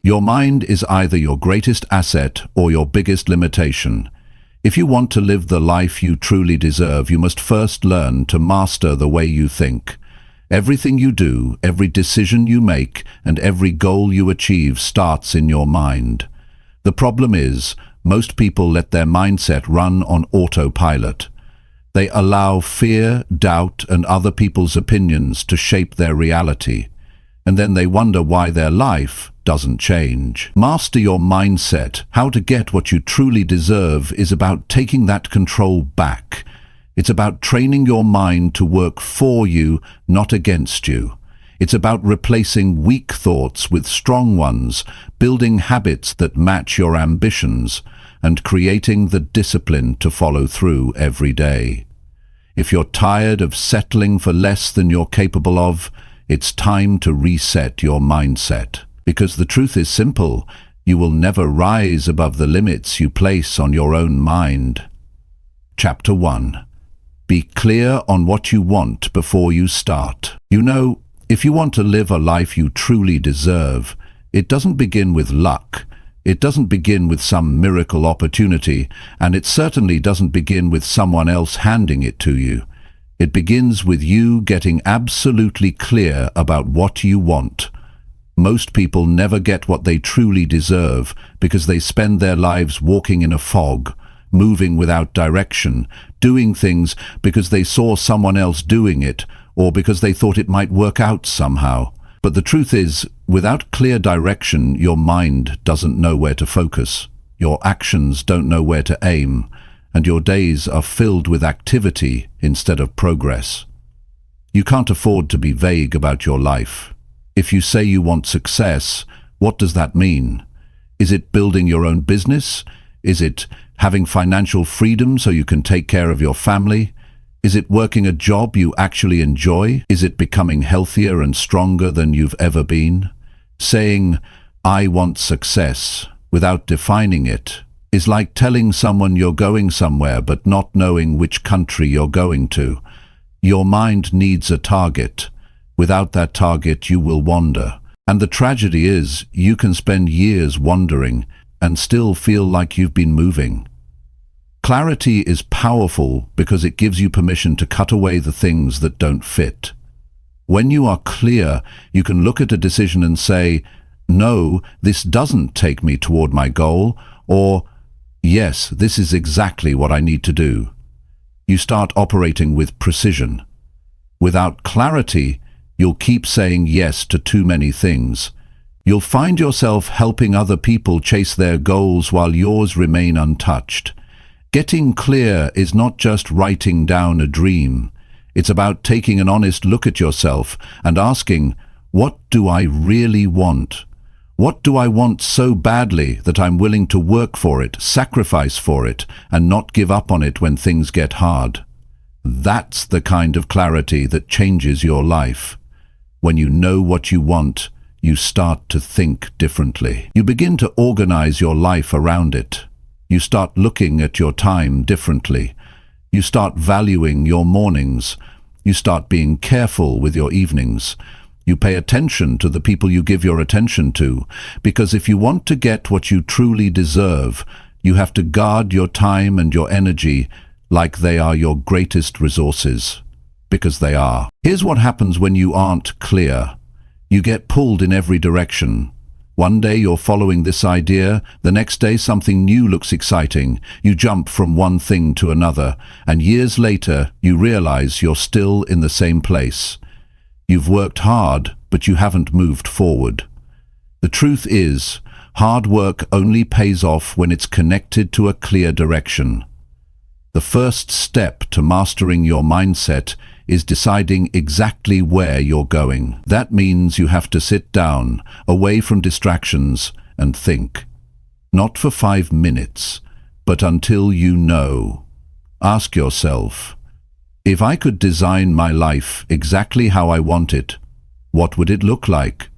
Your mind is either your greatest asset or your biggest limitation. If you want to live the life you truly deserve, you must first learn to master the way you think. Everything you do, every decision you make, and every goal you achieve starts in your mind. The problem is, most people let their mindset run on autopilot. They allow fear, doubt, and other people's opinions to shape their reality. And then they wonder why their life doesn't change. Master your mindset. How to get what you truly deserve is about taking that control back. It's about training your mind to work for you, not against you. It's about replacing weak thoughts with strong ones, building habits that match your ambitions, and creating the discipline to follow through every day. If you're tired of settling for less than you're capable of, it's time to reset your mindset. Because the truth is simple, you will never rise above the limits you place on your own mind. Chapter 1. Be clear on what you want before you start. You know, if you want to live a life you truly deserve, it doesn't begin with luck. It doesn't begin with some miracle opportunity, and it certainly doesn't begin with someone else handing it to you. It begins with you getting absolutely clear about what you want. Most people never get what they truly deserve because they spend their lives walking in a fog, moving without direction, doing things because they saw someone else doing it or because they thought it might work out somehow. But the truth is, without clear direction, your mind doesn't know where to focus, your actions don't know where to aim, and your days are filled with activity instead of progress. You can't afford to be vague about your life. If you say you want success, what does that mean? Is it building your own business? Is it having financial freedom so you can take care of your family? Is it working a job you actually enjoy? Is it becoming healthier and stronger than you've ever been? Saying, "I want success," without defining it, is like telling someone you're going somewhere but not knowing which country you're going to. Your mind needs a target. Without that target, you will wander. And the tragedy is, you can spend years wandering and still feel like you've been moving. Clarity is powerful because it gives you permission to cut away the things that don't fit. When you are clear, you can look at a decision and say, "No, this doesn't take me toward my goal," or "Yes, this is exactly what I need to do." You start operating with precision. Without clarity, you'll keep saying yes to too many things. You'll find yourself helping other people chase their goals while yours remain untouched. Getting clear is not just writing down a dream. It's about taking an honest look at yourself and asking, what do I really want? What do I want so badly that I'm willing to work for it, sacrifice for it, and not give up on it when things get hard? That's the kind of clarity that changes your life. When you know what you want, you start to think differently. You begin to organize your life around it. You start looking at your time differently. You start valuing your mornings. You start being careful with your evenings. You pay attention to the people you give your attention to, because if you want to get what you truly deserve, you have to guard your time and your energy like they are your greatest resources, because they are. Here's what happens when you aren't clear. You get pulled in every direction. One day you're following this idea, the next day something new looks exciting. You jump from one thing to another, and years later you realize you're still in the same place. You've worked hard, but you haven't moved forward. The truth is, hard work only pays off when it's connected to a clear direction. The first step to mastering your mindset is deciding exactly where you're going. That means you have to sit down, away from distractions, and think. Not for 5 minutes, but until you know. Ask yourself, if I could design my life exactly how I want it, what would it look like?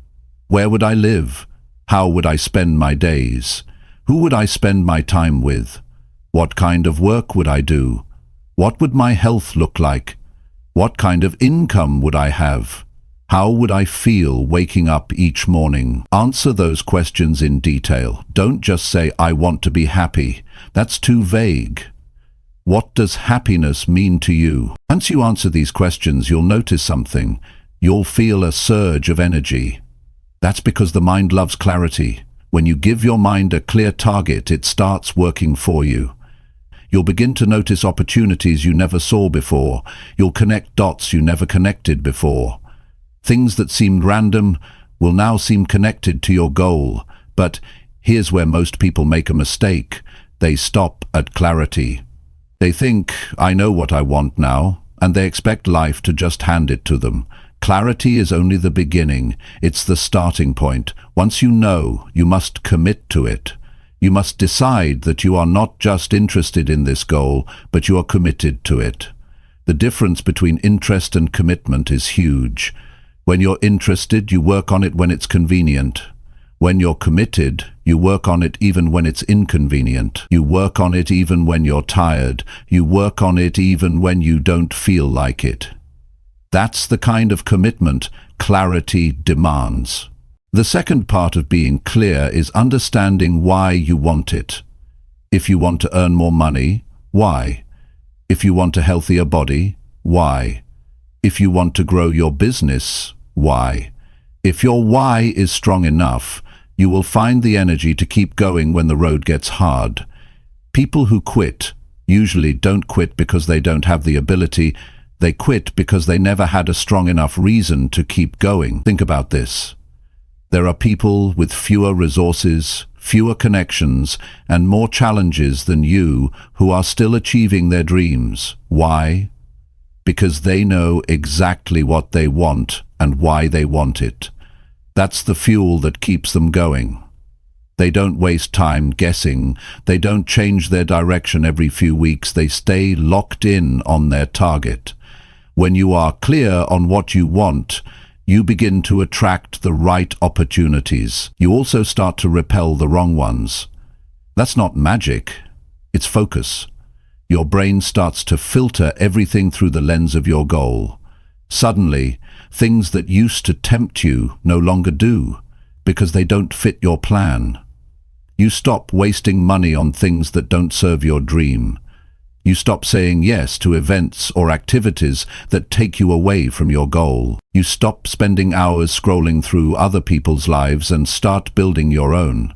Where would I live? How would I spend my days? Who would I spend my time with? What kind of work would I do? What would my health look like? What kind of income would I have? How would I feel waking up each morning? Answer those questions in detail. Don't just say, I want to be happy. That's too vague. What does happiness mean to you? Once you answer these questions, you'll notice something. You'll feel a surge of energy. That's because the mind loves clarity. When you give your mind a clear target, it starts working for you. You'll begin to notice opportunities you never saw before. You'll connect dots you never connected before. Things that seemed random will now seem connected to your goal. But here's where most people make a mistake. They stop at clarity. They think, I know what I want now, and they expect life to just hand it to them. Clarity is only the beginning. It's the starting point. Once you know, you must commit to it. You must decide that you are not just interested in this goal, but you are committed to it. The difference between interest and commitment is huge. When you're interested, you work on it when it's convenient. When you're committed, you work on it even when it's inconvenient. You work on it even when you're tired. You work on it even when you don't feel like it. That's the kind of commitment clarity demands. The second part of being clear is understanding why you want it. If you want to earn more money, why? If you want a healthier body, why? If you want to grow your business, why? If your why is strong enough, you will find the energy to keep going when the road gets hard. People who quit usually don't quit because they don't have the ability. They quit because they never had a strong enough reason to keep going. Think about this. There are people with fewer resources, fewer connections, and more challenges than you who are still achieving their dreams. Why? Because they know exactly what they want and why they want it. That's the fuel that keeps them going. They don't waste time guessing. They don't change their direction every few weeks. They stay locked in on their target. When you are clear on what you want, you begin to attract the right opportunities. You also start to repel the wrong ones. That's not magic. It's focus. Your brain starts to filter everything through the lens of your goal. Suddenly, things that used to tempt you no longer do, because they don't fit your plan. You stop wasting money on things that don't serve your dream. You stop saying yes to events or activities that take you away from your goal. You stop spending hours scrolling through other people's lives and start building your own.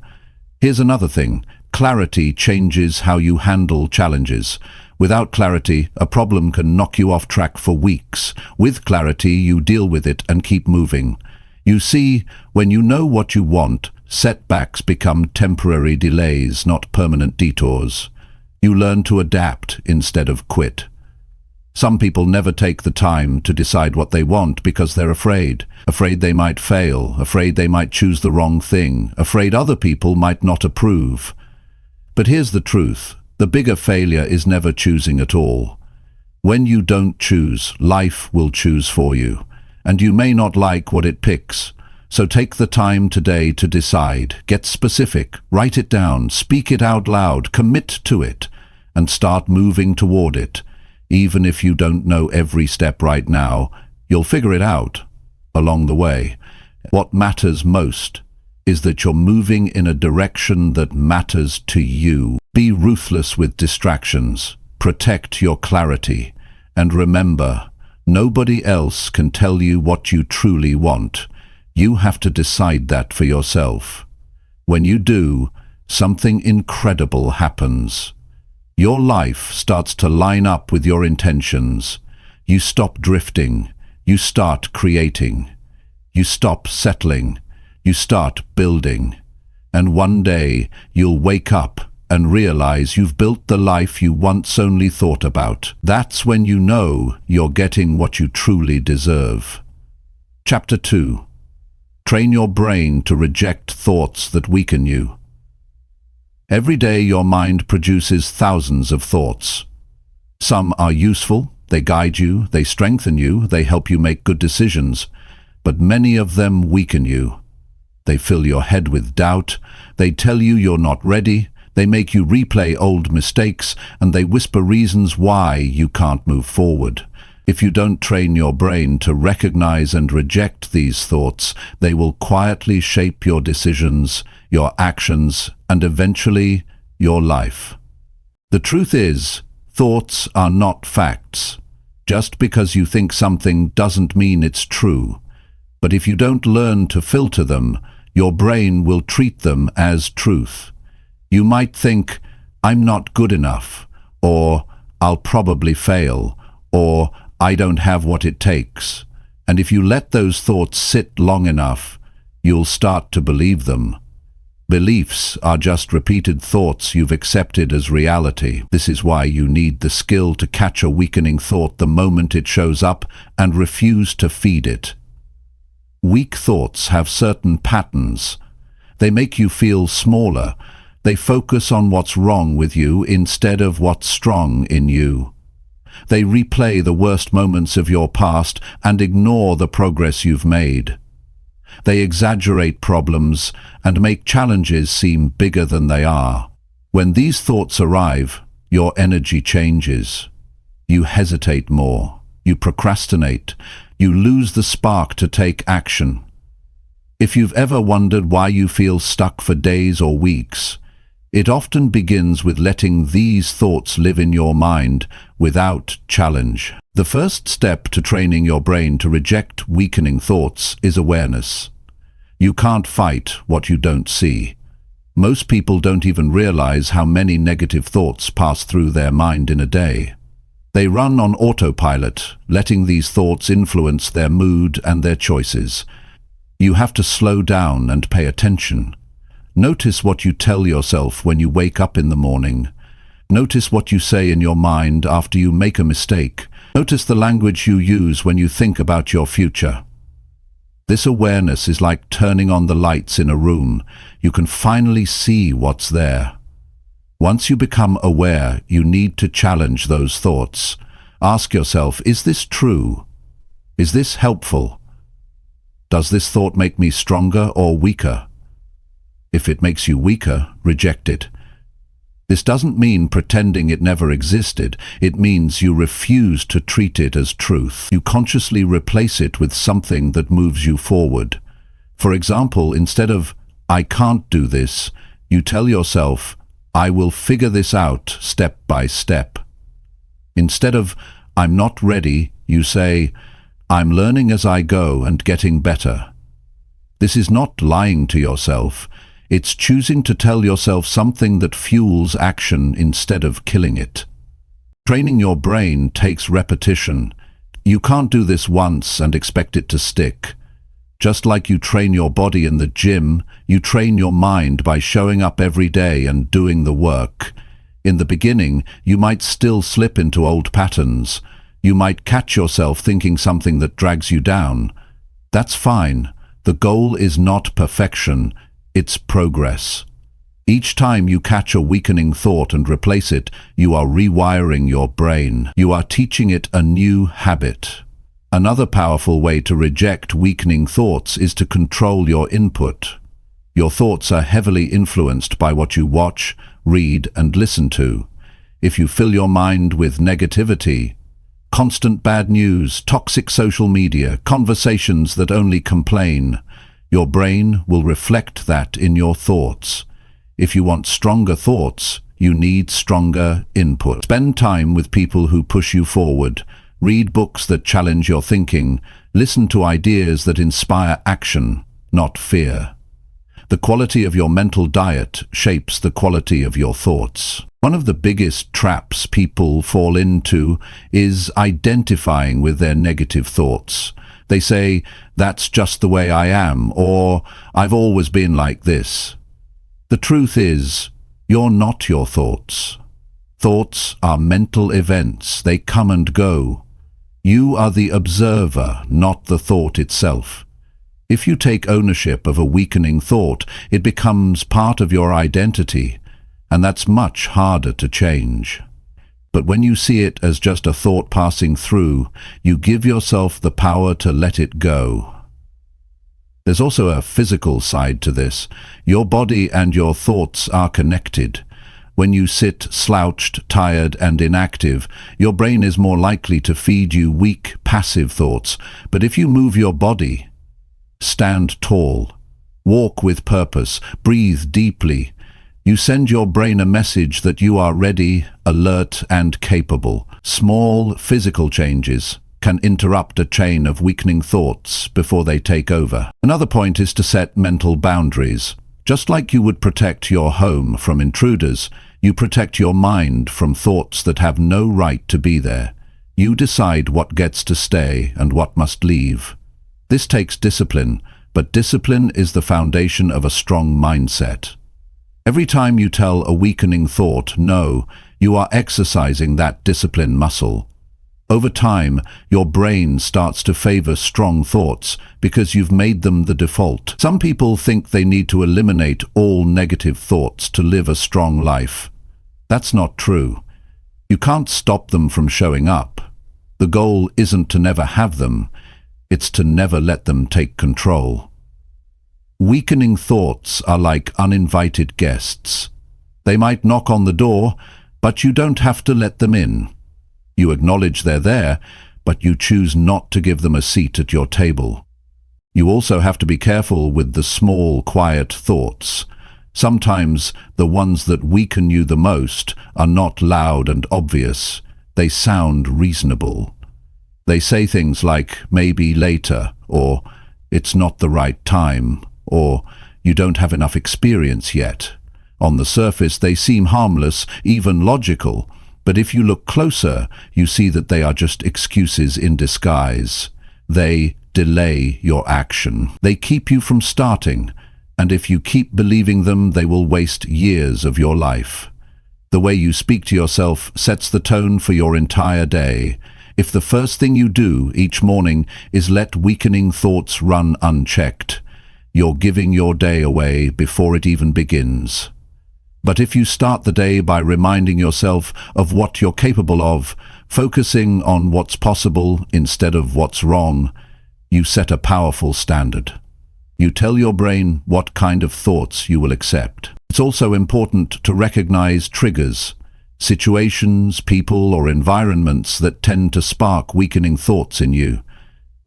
Here's another thing. Clarity changes how you handle challenges. Without clarity, a problem can knock you off track for weeks. With clarity, you deal with it and keep moving. You see, when you know what you want, setbacks become temporary delays, not permanent detours. You learn to adapt instead of quit. Some people never take the time to decide what they want because they're afraid. Afraid they might fail, afraid they might choose the wrong thing, afraid other people might not approve. But here's the truth. The bigger failure is never choosing at all. When you don't choose, life will choose for you. And you may not like what it picks. So take the time today to decide. Get specific. Write it down. Speak it out loud. Commit to it. And start moving toward it. Even if you don't know every step right now, you'll figure it out along the way. What matters most is that you're moving in a direction that matters to you. Be ruthless with distractions. Protect your clarity. And remember, nobody else can tell you what you truly want. You have to decide that for yourself. When you do, something incredible happens. Your life starts to line up with your intentions. You stop drifting. You start creating. You stop settling. You start building. And one day, you'll wake up and realize you've built the life you once only thought about. That's when you know you're getting what you truly deserve. Chapter 2. Train your brain to reject thoughts that weaken you. Every day your mind produces thousands of thoughts. Some are useful, they guide you, they strengthen you, they help you make good decisions. But many of them weaken you. They fill your head with doubt, they tell you you're not ready, they make you replay old mistakes, and they whisper reasons why you can't move forward. If you don't train your brain to recognize and reject these thoughts, they will quietly shape your decisions, your actions, and eventually your life. The truth is, thoughts are not facts. Just because you think something doesn't mean it's true. But if you don't learn to filter them, your brain will treat them as truth. You might think, "I'm not good enough," or "I'll probably fail," or "I don't have what it takes." And if you let those thoughts sit long enough, you'll start to believe them. Beliefs are just repeated thoughts you've accepted as reality. This is why you need the skill to catch a weakening thought the moment it shows up and refuse to feed it. Weak thoughts have certain patterns. They make you feel smaller. They focus on what's wrong with you instead of what's strong in you. They replay the worst moments of your past and ignore the progress you've made. They exaggerate problems and make challenges seem bigger than they are. When these thoughts arrive, your energy changes. You hesitate more. You procrastinate. You lose the spark to take action. If you've ever wondered why you feel stuck for days or weeks, it often begins with letting these thoughts live in your mind without challenge. The first step to training your brain to reject weakening thoughts is awareness. You can't fight what you don't see. Most people don't even realize how many negative thoughts pass through their mind in a day. They run on autopilot, letting these thoughts influence their mood and their choices. You have to slow down and pay attention. Notice what you tell yourself when you wake up in the morning. Notice what you say in your mind after you make a mistake. Notice the language you use when you think about your future. This awareness is like turning on the lights in a room. You can finally see what's there. Once you become aware, you need to challenge those thoughts. Ask yourself, is this true? Is this helpful? Does this thought make me stronger or weaker? If it makes you weaker, reject it. This doesn't mean pretending it never existed. It means you refuse to treat it as truth. You consciously replace it with something that moves you forward. For example, instead of, "I can't do this," you tell yourself, "I will figure this out step by step." Instead of, "I'm not ready," you say, "I'm learning as I go and getting better." This is not lying to yourself. It's choosing to tell yourself something that fuels action instead of killing it. Training your brain takes repetition. You can't do this once and expect it to stick. Just like you train your body in the gym, you train your mind by showing up every day and doing the work. In the beginning, you might still slip into old patterns. You might catch yourself thinking something that drags you down. That's fine. The goal is not perfection. It's progress. Each time you catch a weakening thought and replace it, you are rewiring your brain. You are teaching it a new habit. Another powerful way to reject weakening thoughts is to control your input. Your thoughts are heavily influenced by what you watch, read, and listen to. If you fill your mind with negativity, constant bad news, toxic social media, conversations that only complain, your brain will reflect that in your thoughts. If you want stronger thoughts, you need stronger input. Spend time with people who push you forward. Read books that challenge your thinking. Listen to ideas that inspire action, not fear. The quality of your mental diet shapes the quality of your thoughts. One of the biggest traps people fall into is identifying with their negative thoughts. They say, "That's just the way I am," or "I've always been like this." The truth is, you're not your thoughts. Thoughts are mental events. They come and go. You are the observer, not the thought itself. If you take ownership of a weakening thought, it becomes part of your identity, and that's much harder to change. But when you see it as just a thought passing through, you give yourself the power to let it go. There's also a physical side to this. Your body and your thoughts are connected. When you sit slouched, tired, and inactive, your brain is more likely to feed you weak, passive thoughts. But if you move your body, stand tall, walk with purpose, breathe deeply, you send your brain a message that you are ready, alert, and capable. Small physical changes can interrupt a chain of weakening thoughts before they take over. Another point is to set mental boundaries. Just like you would protect your home from intruders, you protect your mind from thoughts that have no right to be there. You decide what gets to stay and what must leave. This takes discipline, but discipline is the foundation of a strong mindset. Every time you tell a weakening thought no, you are exercising that discipline muscle. Over time, your brain starts to favor strong thoughts because you've made them the default. Some people think they need to eliminate all negative thoughts to live a strong life. That's not true. You can't stop them from showing up. The goal isn't to never have them, it's to never let them take control. Weakening thoughts are like uninvited guests. They might knock on the door, but you don't have to let them in. You acknowledge they're there, but you choose not to give them a seat at your table. You also have to be careful with the small, quiet thoughts. Sometimes the ones that weaken you the most are not loud and obvious. They sound reasonable. They say things like, maybe later, or it's not the right time, or you don't have enough experience yet. On the surface, they seem harmless, even logical, but if you look closer, you see that they are just excuses in disguise. They delay your action. They keep you from starting, and if you keep believing them, they will waste years of your life. The way you speak to yourself sets the tone for your entire day. If the first thing you do each morning is let weakening thoughts run unchecked, you're giving your day away before it even begins. But if you start the day by reminding yourself of what you're capable of, focusing on what's possible instead of what's wrong, you set a powerful standard. You tell your brain what kind of thoughts you will accept. It's also important to recognize triggers, situations, people, or environments that tend to spark weakening thoughts in you.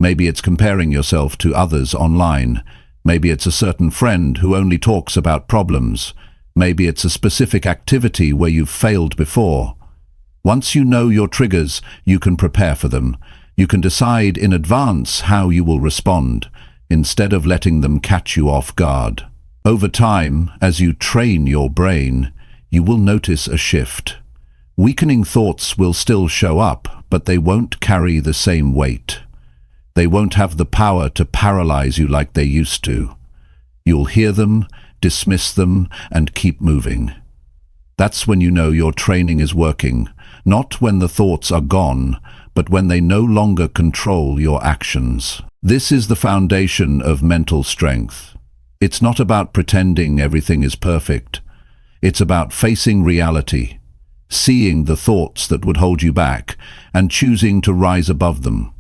Maybe it's comparing yourself to others online. Maybe it's a certain friend who only talks about problems. Maybe it's a specific activity where you've failed before. Once you know your triggers, you can prepare for them. You can decide in advance how you will respond, instead of letting them catch you off guard. Over time, as you train your brain, you will notice a shift. Weakening thoughts will still show up, but they won't carry the same weight. They won't have the power to paralyze you like they used to. You'll hear them, dismiss them, and keep moving. That's when you know your training is working, not when the thoughts are gone, but when they no longer control your actions. This is the foundation of mental strength. It's not about pretending everything is perfect. It's about facing reality, seeing the thoughts that would hold you back, and choosing to rise above them.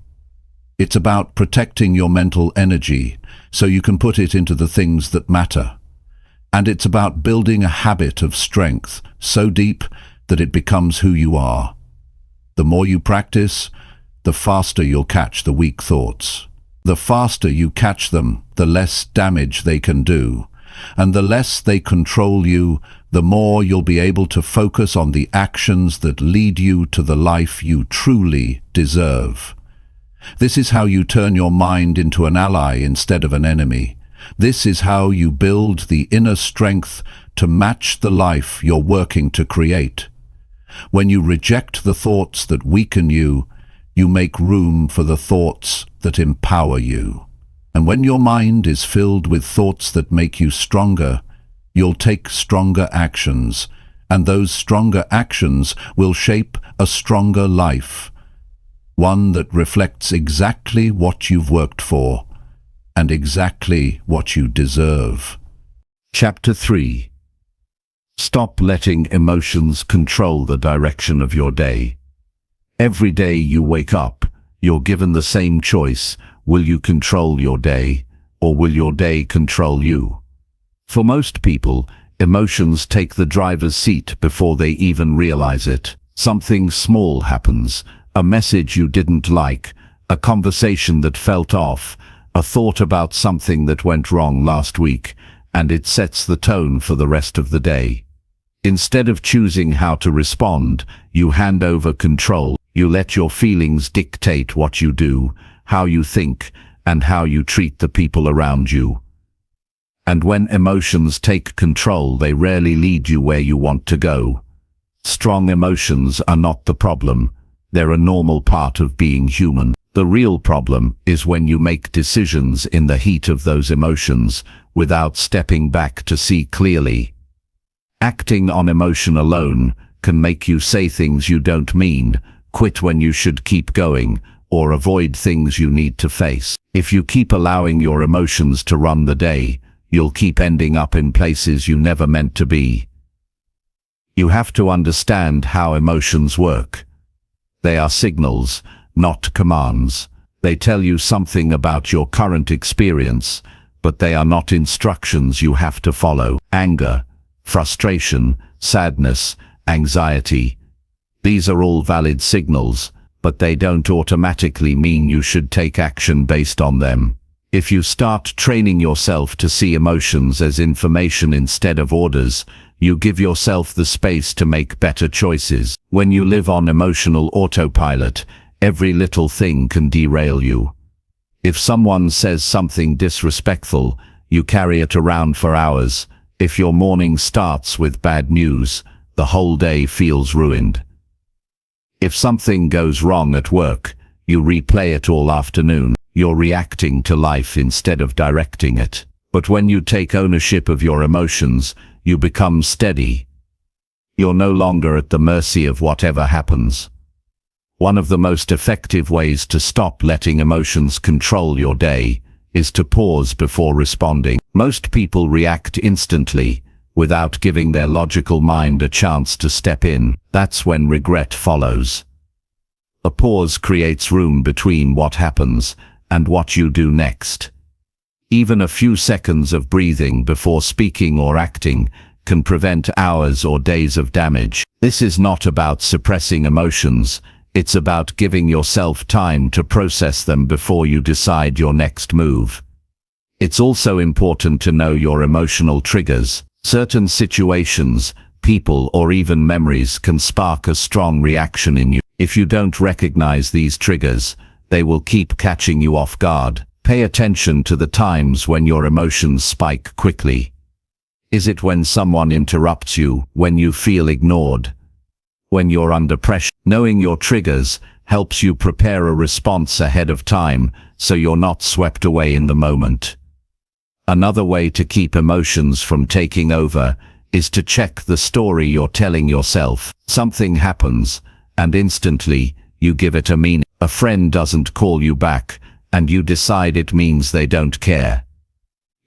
It's about protecting your mental energy so you can put it into the things that matter. And it's about building a habit of strength so deep that it becomes who you are. The more you practice, the faster you'll catch the weak thoughts. The faster you catch them, the less damage they can do. And the less they control you, the more you'll be able to focus on the actions that lead you to the life you truly deserve. This is how you turn your mind into an ally instead of an enemy. This is how you build the inner strength to match the life you're working to create. When you reject the thoughts that weaken you, you make room for the thoughts that empower you. And when your mind is filled with thoughts that make you stronger, you'll take stronger actions, and those stronger actions will shape a stronger life. One that reflects exactly what you've worked for, and exactly what you deserve. Chapter 3. Stop letting emotions control the direction of your day. Every day you wake up, you're given the same choice. Will you control your day, or will your day control you? For most people, Emotions take the driver's seat before they even realize it. Something small happens, a message you didn't like, a conversation that felt off, a thought about something that went wrong last week, and it sets the tone for the rest of the day. Instead of choosing how to respond, you hand over control. You let your feelings dictate what you do, how you think, and how you treat the people around you. And when emotions take control, they rarely lead you where you want to go. Strong emotions are not the problem. They're a normal part of being human. The real problem is when you make decisions in the heat of those emotions without stepping back to see clearly. Acting on emotion alone can make you say things you don't mean, quit when you should keep going, or avoid things you need to face. If you keep allowing your emotions to run the day, you'll keep ending up in places you never meant to be. You have to understand how emotions work. They are signals, not commands. They tell you something about your current experience, but they are not instructions you have to follow. Anger, frustration, sadness, anxiety. These are all valid signals, but they don't automatically mean you should take action based on them. If you start training yourself to see emotions as information instead of orders, you give yourself the space to make better choices. When you live on emotional autopilot, every little thing can derail you. If someone says something disrespectful, you carry it around for hours. If your morning starts with bad news, the whole day feels ruined. If something goes wrong at work, you replay it all afternoon. You're reacting to life instead of directing it. But when you take ownership of your emotions, you become steady. You're no longer at the mercy of whatever happens. One of the most effective ways to stop letting emotions control your day is to pause before responding. Most people react instantly, without giving their logical mind a chance to step in. That's when regret follows. A pause creates room between what happens and what you do next. Even a few seconds of breathing before speaking or acting can prevent hours or days of damage. This is not about suppressing emotions. It's about giving yourself time to process them before you decide your next move. It's also important to know your emotional triggers. Certain situations, people, or even memories can spark a strong reaction in you. If you don't recognize these triggers, they will keep catching you off guard. Pay attention to the times when your emotions spike quickly. Is it when someone interrupts you, when you feel ignored, when you're under pressure? Knowing your triggers helps you prepare a response ahead of time, so you're not swept away in the moment. Another way to keep emotions from taking over is to check the story you're telling yourself. Something happens, and instantly, you give it a meaning. A friend doesn't call you back, and you decide it means they don't care.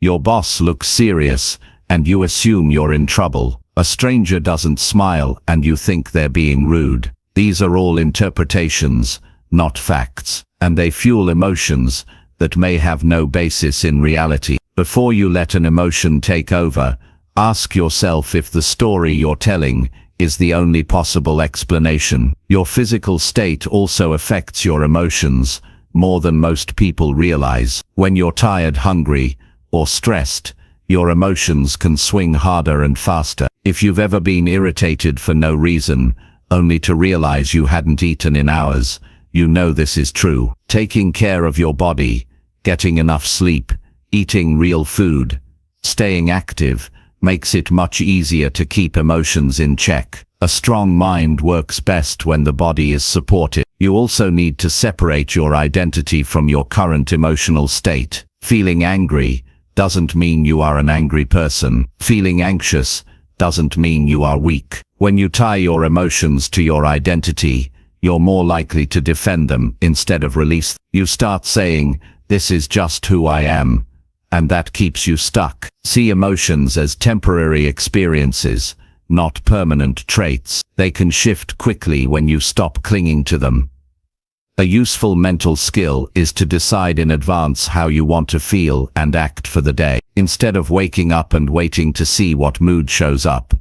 Your boss looks serious, and you assume you're in trouble. A stranger doesn't smile, and you think they're being rude. These are all interpretations, not facts, and they fuel emotions that may have no basis in reality. Before you let an emotion take over, ask yourself if the story you're telling is the only possible explanation. Your physical state also affects your emotions more than most people realize. When you're tired, hungry, or stressed, your emotions can swing harder and faster. If you've ever been irritated for no reason, only to realize you hadn't eaten in hours, you know this is true. Taking care of your body, getting enough sleep, eating real food, staying active, makes it much easier to keep emotions in check. A strong mind works best when the body is supported. You also need to separate your identity from your current emotional state. Feeling angry doesn't mean you are an angry person. Feeling anxious doesn't mean you are weak. When you tie your emotions to your identity, you're more likely to defend them instead of release them. You start saying, "This is just who I am," and that keeps you stuck. See emotions as temporary experiences, not permanent traits. They can shift quickly when you stop clinging to them. A useful mental skill is to decide in advance how you want to feel and act for the day, instead of waking up and waiting to see what mood shows up.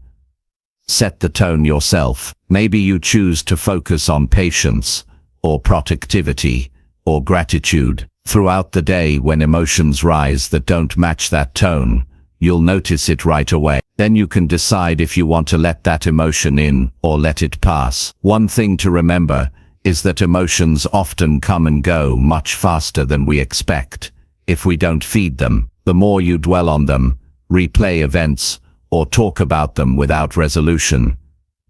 Set the tone yourself. Maybe you choose to focus on patience, or productivity, or gratitude. Throughout the day, when emotions rise that don't match that tone, you'll notice it right away. Then you can decide if you want to let that emotion in or let it pass. One thing to remember is that emotions often come and go much faster than we expect. If we don't feed them, the more you dwell on them, replay events, or talk about them without resolution,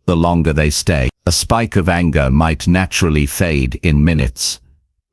the longer they stay. A spike of anger might naturally fade in minutes,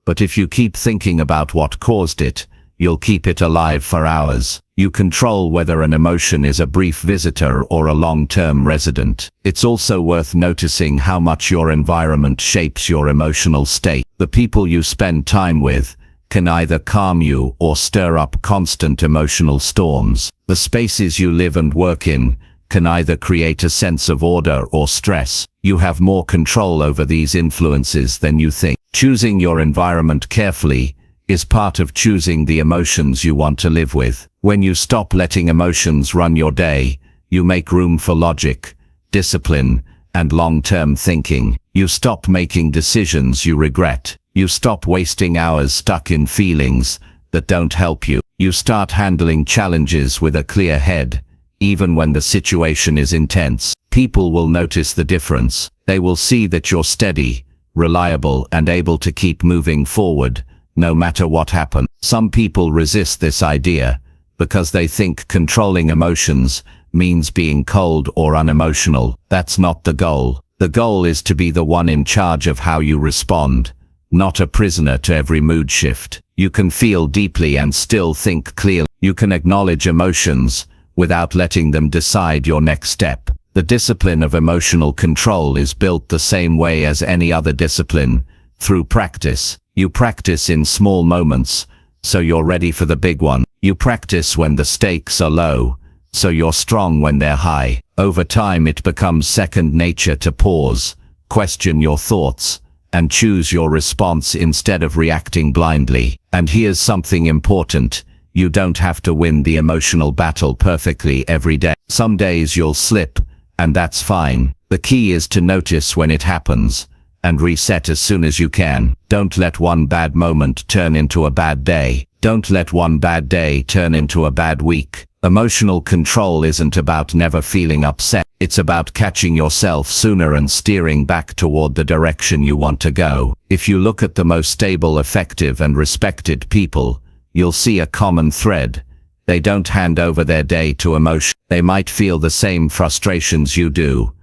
but if you keep thinking about what caused it, you'll keep it alive for hours. You control whether an emotion is a brief visitor or a long-term resident. It's also worth noticing how much your environment shapes your emotional state. The people you spend time with can either calm you or stir up constant emotional storms. The spaces you live and work in can either create a sense of order or stress. You have more control over these influences than you think. Choosing your environment carefully is part of choosing the emotions you want to live with. When you stop letting emotions run your day, you make room for logic, discipline, and long-term thinking. You stop making decisions you regret. You stop wasting hours stuck in feelings that don't help you. You start handling challenges with a clear head, even when the situation is intense. People will notice the difference. They will see that you're steady, reliable, and able to keep moving forward, no matter what happens. Some people resist this idea because they think controlling emotions means being cold or unemotional. That's not the goal. The goal is to be the one in charge of how you respond, not a prisoner to every mood shift. You can feel deeply and still think clearly. You can acknowledge emotions without letting them decide your next step. The discipline of emotional control is built the same way as any other discipline, through practice. You practice in small moments, so you're ready for the big one. You practice when the stakes are low, so you're strong when they're high. Over time it becomes second nature to pause, question your thoughts, and choose your response instead of reacting blindly. And here's something important. You don't have to win the emotional battle perfectly every day. Some days you'll slip, and that's fine. The key is to notice when it happens, and reset as soon as you can. Don't let one bad moment turn into a bad day. Don't let one bad day turn into a bad week. Emotional control isn't about never feeling upset. It's about catching yourself sooner and steering back toward the direction you want to go. If you look at the most stable, effective, and respected people, you'll see a common thread. They don't hand over their day to emotion. They might feel the same frustrations you do,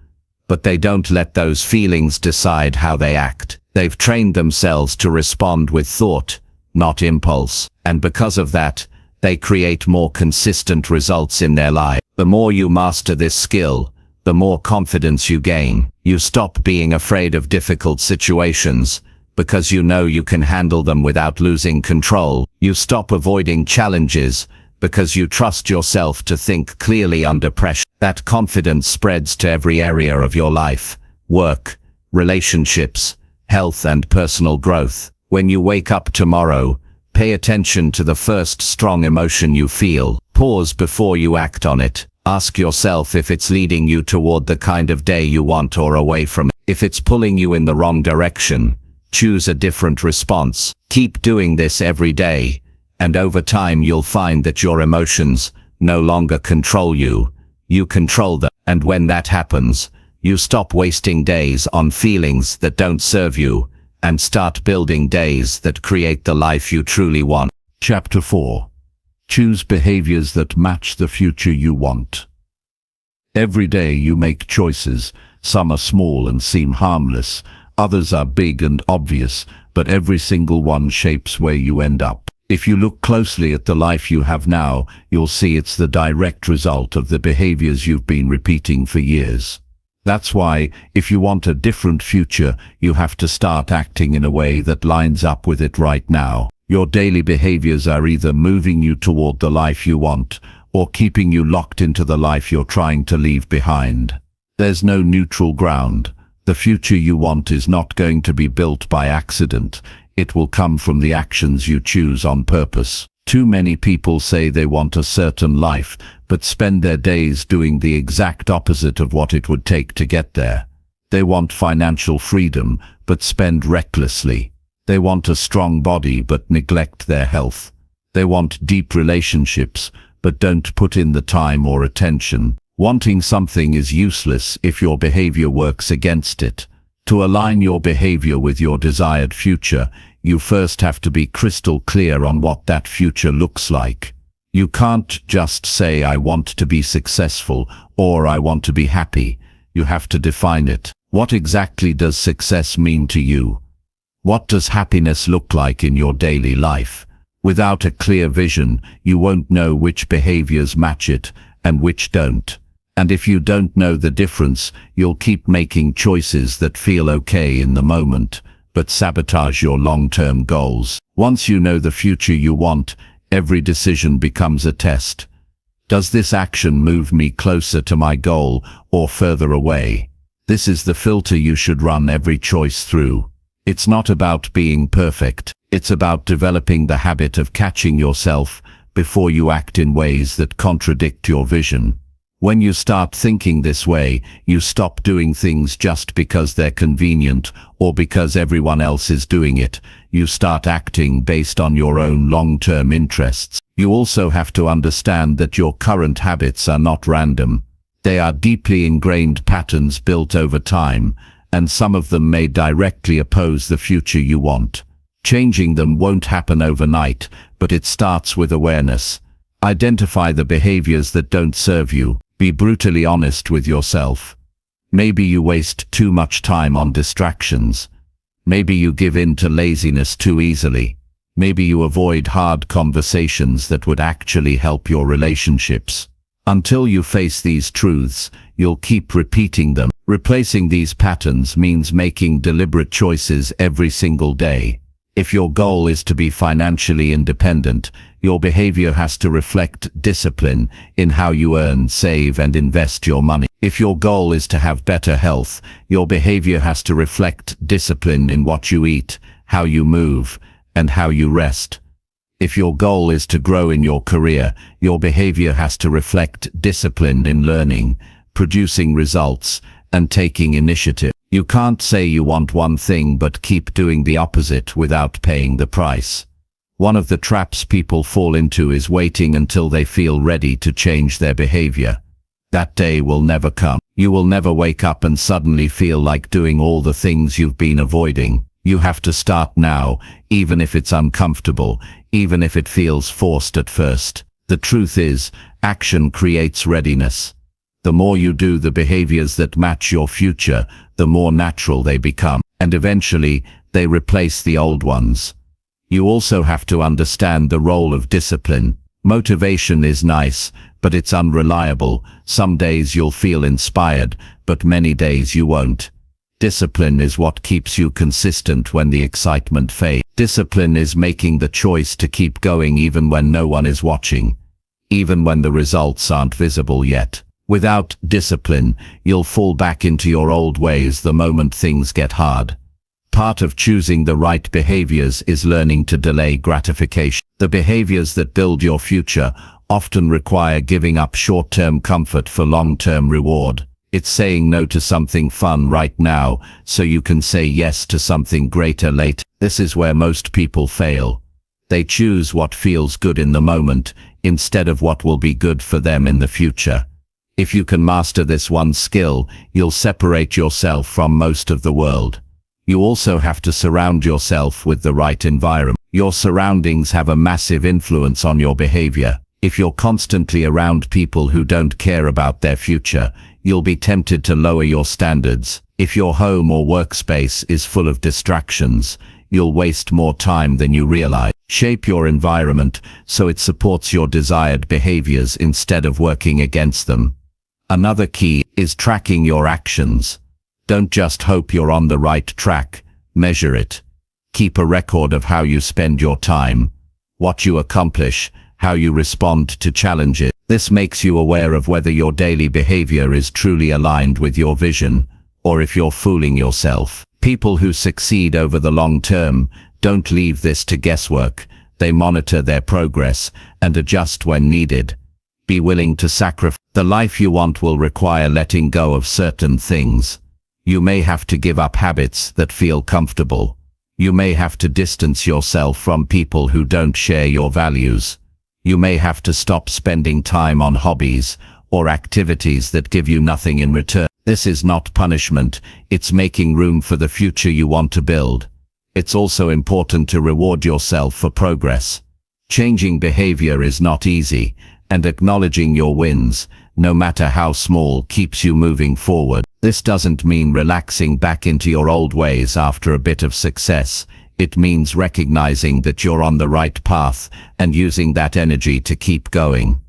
but they don't let those feelings decide how they act. They've trained themselves to respond with thought, not impulse. And because of that, they create more consistent results in their life. The more you master this skill, the more confidence you gain. You stop being afraid of difficult situations, because you know you can handle them without losing control. You stop avoiding challenges, because you trust yourself to think clearly under pressure. That confidence spreads to every area of your life: work, relationships, health, and personal growth. When you wake up tomorrow, pay attention to the first strong emotion you feel. Pause before you act on it. Ask yourself if it's leading you toward the kind of day you want or away from it. If it's pulling you in the wrong direction, choose a different response. Keep doing this every day, and over time you'll find that your emotions no longer control you. You control them. And when that happens, you stop wasting days on feelings that don't serve you, and start building days that create the life you truly want. Chapter 4. Choose behaviors that match the future you want. Every day you make choices. Some are small and seem harmless. Others are big and obvious, but every single one shapes where you end up. If you look closely at the life you have now, you'll see it's the direct result of the behaviors you've been repeating for years. That's why, if you want a different future, you have to start acting in a way that lines up with it right now. Your daily behaviors are either moving you toward the life you want, or keeping you locked into the life you're trying to leave behind. There's no neutral ground, The future you want is not going to be built by accident. It will come from the actions you choose on purpose. Too many people say they want a certain life, but spend their days doing the exact opposite of what it would take to get there. They want financial freedom, but spend recklessly. They want a strong body, but neglect their health. They want deep relationships, but don't put in the time or attention. Wanting something is useless if your behavior works against it. To align your behavior with your desired future, you first have to be crystal clear on what that future looks like. You can't just say, I want to be successful, or I want to be happy. You have to define it. What exactly does success mean to you? What does happiness look like in your daily life? Without a clear vision, you won't know which behaviors match it and which don't. And if you don't know the difference, you'll keep making choices that feel okay in the moment, but sabotage your long-term goals. Once you know the future you want, every decision becomes a test. Does this action move me closer to my goal or further away? This is the filter you should run every choice through. It's not about being perfect. It's about developing the habit of catching yourself before you act in ways that contradict your vision. When you start thinking this way, you stop doing things just because they're convenient or because everyone else is doing it. You start acting based on your own long-term interests. You also have to understand that your current habits are not random. They are deeply ingrained patterns built over time, and some of them may directly oppose the future you want. Changing them won't happen overnight, but it starts with awareness. Identify the behaviors that don't serve you. Be brutally honest with yourself. Maybe you waste too much time on distractions. Maybe you give in to laziness too easily. Maybe you avoid hard conversations that would actually help your relationships. Until you face these truths, you'll keep repeating them. Replacing these patterns means making deliberate choices every single day. If your goal is to be financially independent, your behavior has to reflect discipline in how you earn, save, and invest your money. If your goal is to have better health, your behavior has to reflect discipline in what you eat, how you move, and how you rest. If your goal is to grow in your career, your behavior has to reflect discipline in learning, producing results, and taking initiative. You can't say you want one thing but keep doing the opposite without paying the price. One of the traps people fall into is waiting until they feel ready to change their behavior. That day will never come. You will never wake up and suddenly feel like doing all the things you've been avoiding. You have to start now, even if it's uncomfortable, even if it feels forced at first. The truth is, action creates readiness. The more you do the behaviors that match your future, the more natural they become, and eventually, they replace the old ones. You also have to understand the role of discipline. Motivation is nice, but it's unreliable. Some days you'll feel inspired, but many days you won't. Discipline is what keeps you consistent when the excitement fades. Discipline is making the choice to keep going even when no one is watching, even when the results aren't visible yet. Without discipline, you'll fall back into your old ways the moment things get hard. Part of choosing the right behaviors is learning to delay gratification. The behaviors that build your future often require giving up short-term comfort for long-term reward. It's saying no to something fun right now so you can say yes to something greater later. This is where most people fail. They choose what feels good in the moment instead of what will be good for them in the future. If you can master this one skill, you'll separate yourself from most of the world. You also have to surround yourself with the right environment. Your surroundings have a massive influence on your behavior. If you're constantly around people who don't care about their future, you'll be tempted to lower your standards. If your home or workspace is full of distractions, you'll waste more time than you realize. Shape your environment so it supports your desired behaviors instead of working against them. Another key is tracking your actions. Don't just hope you're on the right track, measure it. Keep a record of how you spend your time, what you accomplish, how you respond to challenges. This makes you aware of whether your daily behavior is truly aligned with your vision, or if you're fooling yourself. People who succeed over the long term don't leave this to guesswork. They monitor their progress and adjust when needed. Be willing to sacrifice. The life you want will require letting go of certain things. You may have to give up habits that feel comfortable. You may have to distance yourself from people who don't share your values. You may have to stop spending time on hobbies or activities that give you nothing in return. This is not punishment, it's making room for the future you want to build. It's also important to reward yourself for progress. Changing behavior is not easy, and acknowledging your wins, no matter how small, keeps you moving forward. This doesn't mean relaxing back into your old ways after a bit of success. It means recognizing that you're on the right path and using that energy to keep going.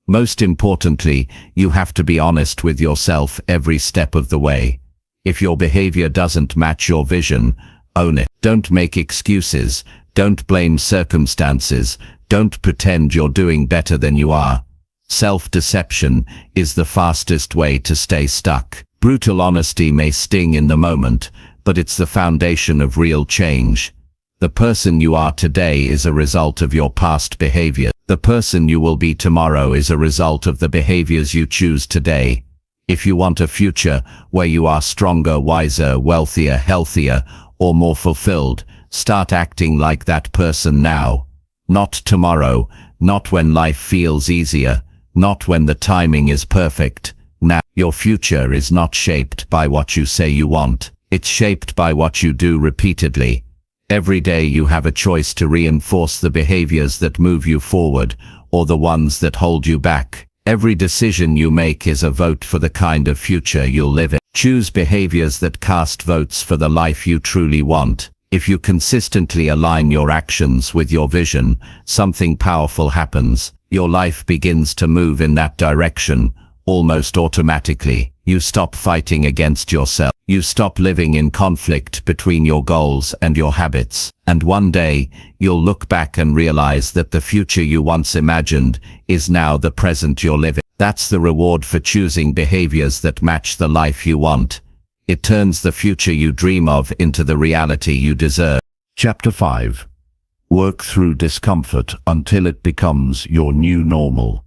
Most importantly, you have to be honest with yourself every step of the way. If your behavior doesn't match your vision, own it. Don't make excuses. Don't blame circumstances. Don't pretend you're doing better than you are. Self-deception is the fastest way to stay stuck. Brutal honesty may sting in the moment, but it's the foundation of real change. The person you are today is a result of your past behavior. The person you will be tomorrow is a result of the behaviors you choose today. If you want a future where you are stronger, wiser, wealthier, healthier, or more fulfilled, start acting like that person now. Not tomorrow, not when life feels easier, not when the timing is perfect. Now, your future is not shaped by what you say you want. It's shaped by what you do repeatedly. Every day you have a choice to reinforce the behaviors that move you forward, or the ones that hold you back. Every decision you make is a vote for the kind of future you'll live in. Choose behaviors that cast votes for the life you truly want. If you consistently align your actions with your vision, something powerful happens. Your life begins to move in that direction, almost automatically. You stop fighting against yourself. You stop living in conflict between your goals and your habits. And one day, you'll look back and realize that the future you once imagined is now the present you're living. That's the reward for choosing behaviors that match the life you want. It turns the future you dream of into the reality you deserve. Chapter 5. Work through discomfort until it becomes your new normal.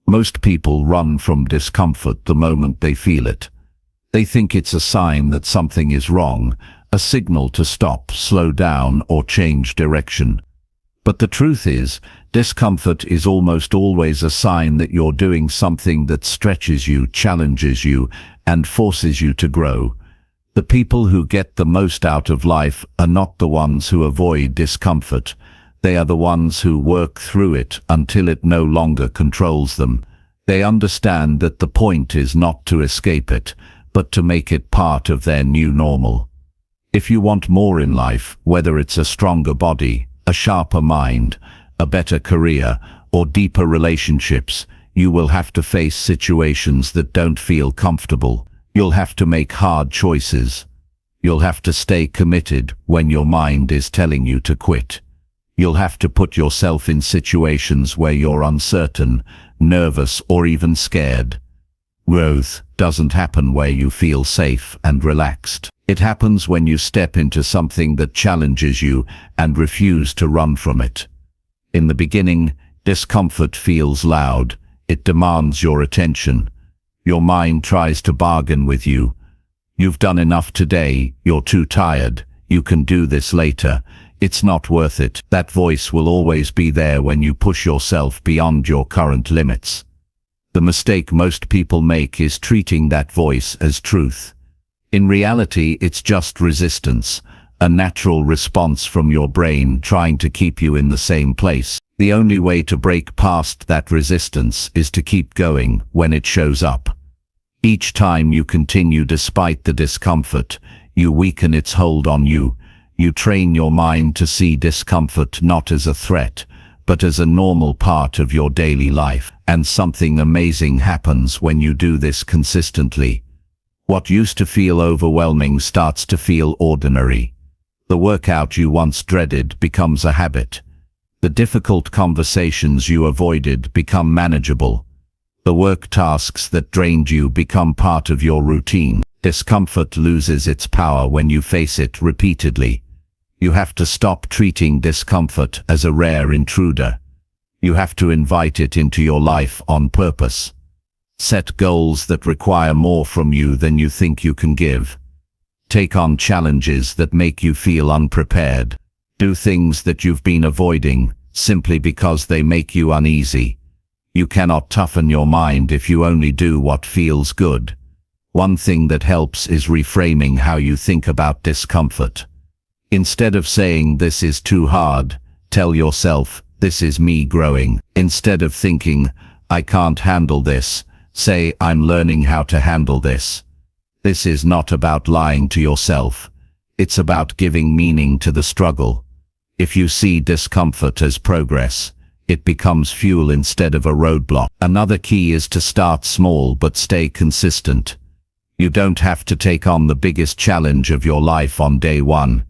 Most people run from discomfort the moment they feel it. They think it's a sign that something is wrong, a signal to stop, slow down, or change direction. But the truth is, discomfort is almost always a sign that you're doing something that stretches you, challenges you, and forces you to grow. The people who get the most out of life are not the ones who avoid discomfort. They are the ones who work through it until it no longer controls them. They understand that the point is not to escape it, but to make it part of their new normal. If you want more in life, whether it's a stronger body, a sharper mind, a better career, or deeper relationships, you will have to face situations that don't feel comfortable. You'll have to make hard choices. You'll have to stay committed when your mind is telling you to quit. You'll have to put yourself in situations where you're uncertain, nervous, or even scared. Growth doesn't happen where you feel safe and relaxed. It happens when you step into something that challenges you and refuse to run from it. In the beginning, discomfort feels loud. It demands your attention. Your mind tries to bargain with you. You've done enough today, you're too tired, you can do this later, it's not worth it. That voice will always be there when you push yourself beyond your current limits. The mistake most people make is treating that voice as truth. In reality, it's just resistance, a natural response from your brain trying to keep you in the same place. The only way to break past that resistance is to keep going when it shows up. Each time you continue despite the discomfort, you weaken its hold on you. You train your mind to see discomfort not as a threat, but as a normal part of your daily life. And something amazing happens when you do this consistently. What used to feel overwhelming starts to feel ordinary. The workout you once dreaded becomes a habit. The difficult conversations you avoided become manageable. The work tasks that drained you become part of your routine. Discomfort loses its power when you face it repeatedly. You have to stop treating discomfort as a rare intruder. You have to invite it into your life on purpose. Set goals that require more from you than you think you can give. Take on challenges that make you feel unprepared. Do things that you've been avoiding simply because they make you uneasy. You cannot toughen your mind if you only do what feels good. One thing that helps is reframing how you think about discomfort. Instead of saying this is too hard, tell yourself, this is me growing. Instead of thinking, I can't handle this, say, I'm learning how to handle this. This is not about lying to yourself. It's about giving meaning to the struggle. If you see discomfort as progress, it becomes fuel instead of a roadblock. Another key is to start small but stay consistent. You don't have to take on the biggest challenge of your life on day one.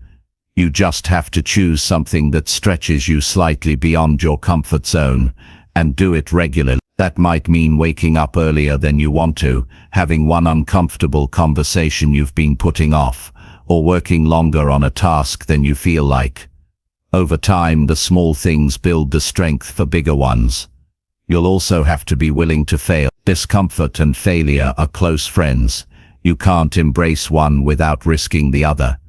You just have to choose something that stretches you slightly beyond your comfort zone, and do it regularly. That might mean waking up earlier than you want to, having one uncomfortable conversation you've been putting off, or working longer on a task than you feel like. Over time, the small things build the strength for bigger ones. You'll also have to be willing to fail. Discomfort and failure are close friends. You can't embrace one without risking the other.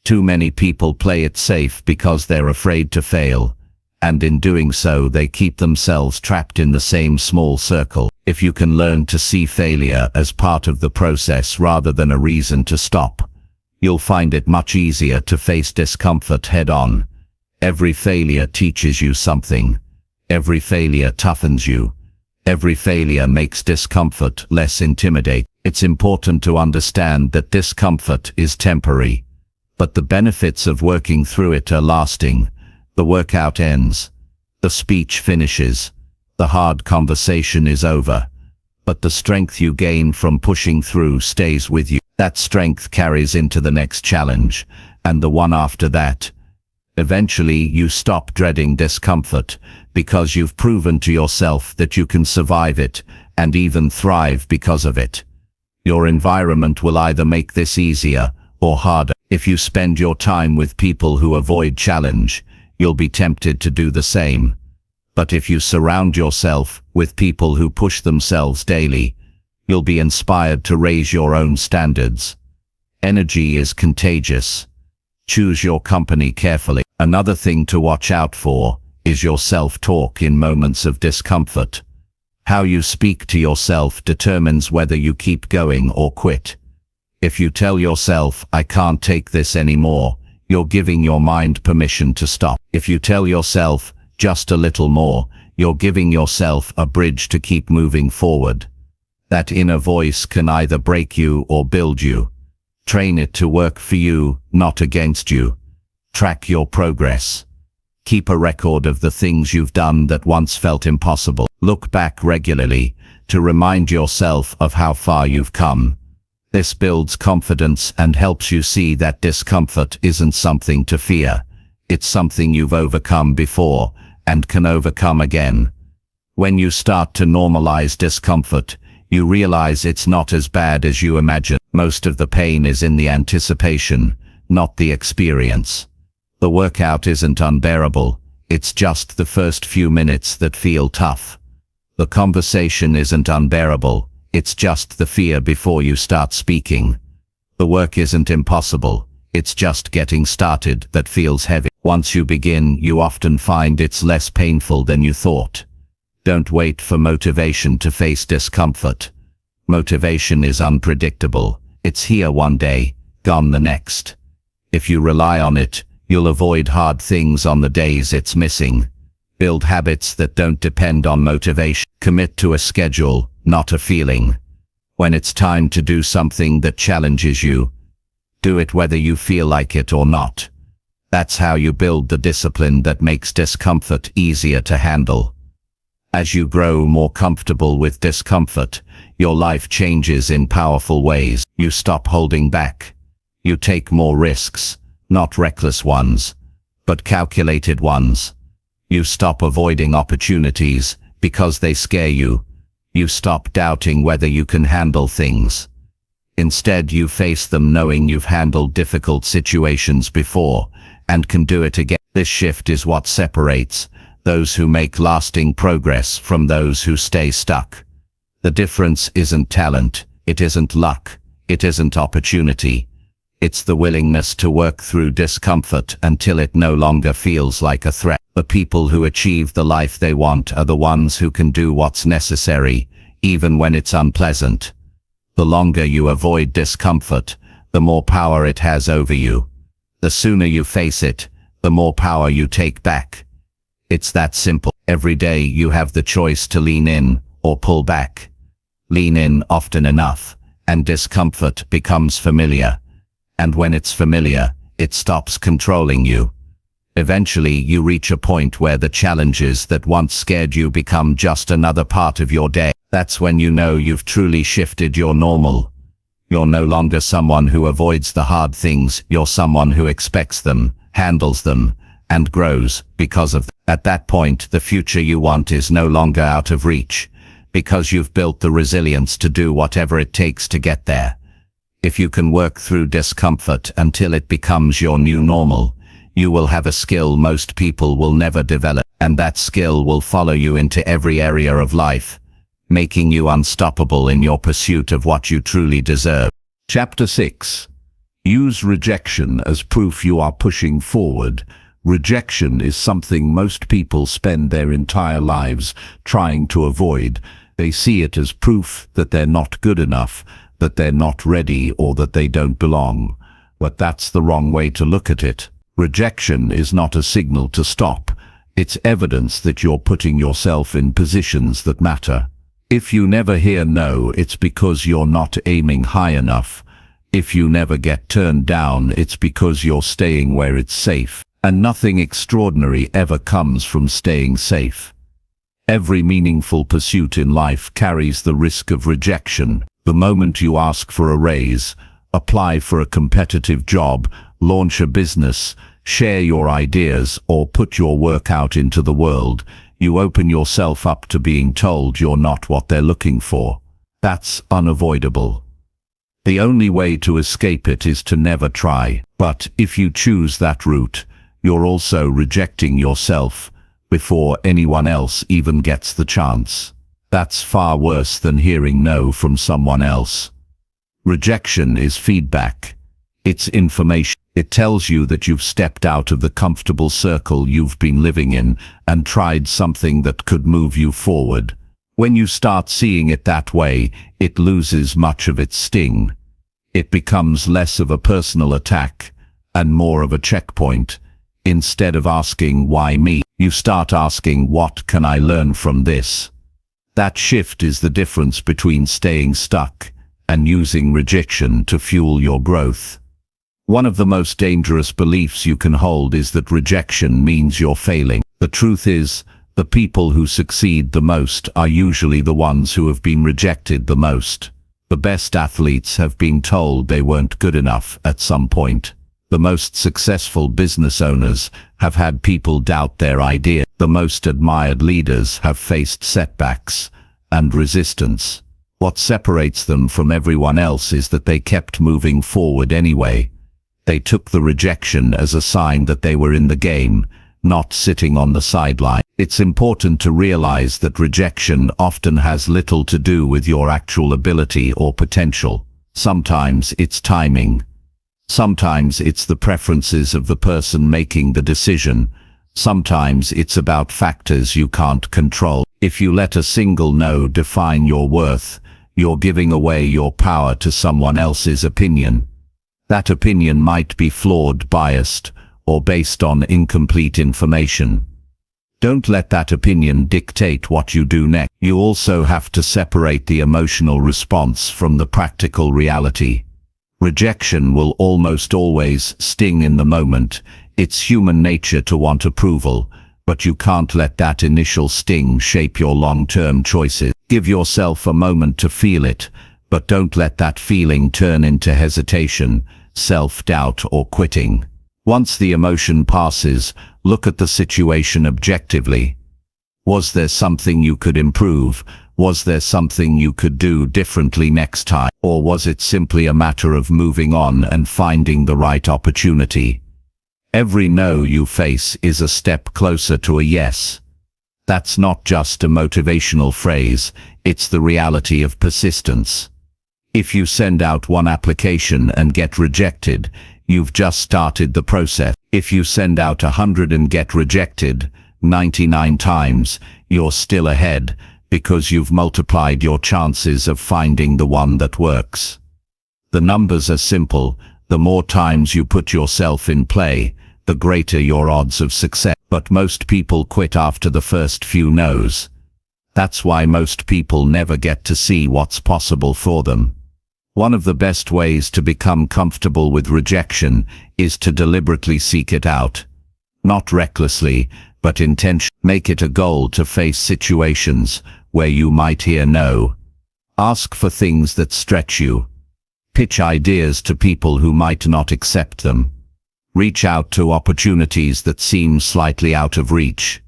Too many people play it safe because they're afraid to fail, and in doing so they keep themselves trapped in the same small circle. If you can learn to see failure as part of the process rather than a reason to stop, you'll find it much easier to face discomfort head-on. Every failure teaches you something. Every failure toughens you. Every failure makes discomfort less intimidating. It's important to understand that discomfort is temporary, but the benefits of working through it are lasting. The workout ends. The speech finishes. The hard conversation is over. But the strength you gain from pushing through stays with you. That strength carries into the next challenge, and the one after that. Eventually, you stop dreading discomfort because you've proven to yourself that you can survive it and even thrive because of it. Your environment will either make this easier or harder. If you spend your time with people who avoid challenge, you'll be tempted to do the same. But if you surround yourself with people who push themselves daily, you'll be inspired to raise your own standards. Energy is contagious. Choose your company carefully. Another thing to watch out for is your self-talk in moments of discomfort. How you speak to yourself determines whether you keep going or quit. If you tell yourself, I can't take this anymore, you're giving your mind permission to stop. If you tell yourself, just a little more, you're giving yourself a bridge to keep moving forward. That inner voice can either break you or build you. Train it to work for you, not against you. Track your progress. Keep a record of the things you've done that once felt impossible. Look back regularly to remind yourself of how far you've come. This builds confidence and helps you see that discomfort isn't something to fear. It's something you've overcome before and can overcome again. When you start to normalize discomfort, you realize it's not as bad as you imagine. Most of the pain is in the anticipation, not the experience. The workout isn't unbearable, it's just the first few minutes that feel tough. The conversation isn't unbearable, it's just the fear before you start speaking. The work isn't impossible, it's just getting started that feels heavy. Once you begin, you often find it's less painful than you thought. Don't wait for motivation to face discomfort. Motivation is unpredictable. It's here one day, gone the next. If you rely on it, you'll avoid hard things on the days it's missing. Build habits that don't depend on motivation. Commit to a schedule, not a feeling. When it's time to do something that challenges you, do it whether you feel like it or not. That's how you build the discipline that makes discomfort easier to handle. As you grow more comfortable with discomfort, your life changes in powerful ways. You stop holding back. You take more risks, not reckless ones, but calculated ones. You stop avoiding opportunities because they scare you. You stop doubting whether you can handle things. Instead, you face them knowing you've handled difficult situations before and can do it again. This shift is what separates those who make lasting progress from those who stay stuck. The difference isn't talent, it isn't luck, it isn't opportunity. It's the willingness to work through discomfort until it no longer feels like a threat. The people who achieve the life they want are the ones who can do what's necessary, even when it's unpleasant. The longer you avoid discomfort, the more power it has over you. The sooner you face it, the more power you take back. It's that simple. Every day you have the choice to lean in or pull back. Lean in often enough, and discomfort becomes familiar. And when it's familiar, it stops controlling you. Eventually, you reach a point where the challenges that once scared you become just another part of your day. That's when you know you've truly shifted your normal. You're no longer someone who avoids the hard things, you're someone who expects them, handles them, and grows because of them. At that point, the future you want is no longer out of reach, because you've built the resilience to do whatever it takes to get there. If you can work through discomfort until it becomes your new normal, you will have a skill most people will never develop, and that skill will follow you into every area of life, making you unstoppable in your pursuit of what you truly deserve. Chapter 6. Use rejection as proof you are pushing forward. Rejection is something most people spend their entire lives trying to avoid. They see it as proof that they're not good enough, that they're not ready, or that they don't belong. But that's the wrong way to look at it. Rejection is not a signal to stop. It's evidence that you're putting yourself in positions that matter. If you never hear no, it's because you're not aiming high enough. If you never get turned down, it's because you're staying where it's safe. And nothing extraordinary ever comes from staying safe. Every meaningful pursuit in life carries the risk of rejection. The moment you ask for a raise, apply for a competitive job, launch a business, share your ideas, or put your work out into the world, you open yourself up to being told you're not what they're looking for. That's unavoidable. The only way to escape it is to never try. But if you choose that route, you're also rejecting yourself before anyone else even gets the chance. That's far worse than hearing no from someone else. Rejection is feedback. It's information. It tells you that you've stepped out of the comfortable circle you've been living in and tried something that could move you forward. When you start seeing it that way, it loses much of its sting. It becomes less of a personal attack and more of a checkpoint. Instead of asking, why me, you start asking, what can I learn from this? That shift is the difference between staying stuck and using rejection to fuel your growth. One of the most dangerous beliefs you can hold is that rejection means you're failing. The truth is, the people who succeed the most are usually the ones who have been rejected the most. The best athletes have been told they weren't good enough at some point. The most successful business owners have had people doubt their idea. The most admired leaders have faced setbacks and resistance. What separates them from everyone else is that they kept moving forward anyway. They took the rejection as a sign that they were in the game, not sitting on the sideline. It's important to realize that rejection often has little to do with your actual ability or potential. Sometimes it's timing. Sometimes it's the preferences of the person making the decision. Sometimes it's about factors you can't control. If you let a single no define your worth, you're giving away your power to someone else's opinion. That opinion might be flawed, biased, or based on incomplete information. Don't let that opinion dictate what you do next. You also have to separate the emotional response from the practical reality. Rejection will almost always sting in the moment. It's human nature to want approval, but you can't let that initial sting shape your long-term choices. Give yourself a moment to feel it, but don't let that feeling turn into hesitation, self-doubt, or quitting. Once the emotion passes, look at the situation objectively. Was there something you could improve? Was there something you could do differently next time? Or was it simply a matter of moving on and finding the right opportunity? Every no you face is a step closer to a yes. That's not just a motivational phrase, it's the reality of persistence. If you send out one application and get rejected, you've just started the process. If you send out 100 and get rejected 99 times, you're still ahead, because you've multiplied your chances of finding the one that works. The numbers are simple. The more times you put yourself in play, the greater your odds of success. But most people quit after the first few no's. That's why most people never get to see what's possible for them. One of the best ways to become comfortable with rejection is to deliberately seek it out. Not recklessly, but intentionally. Make it a goal to face situations where you might hear no. Ask for things that stretch you. Pitch ideas to people who might not accept them. Reach out to opportunities that seem slightly out of reach.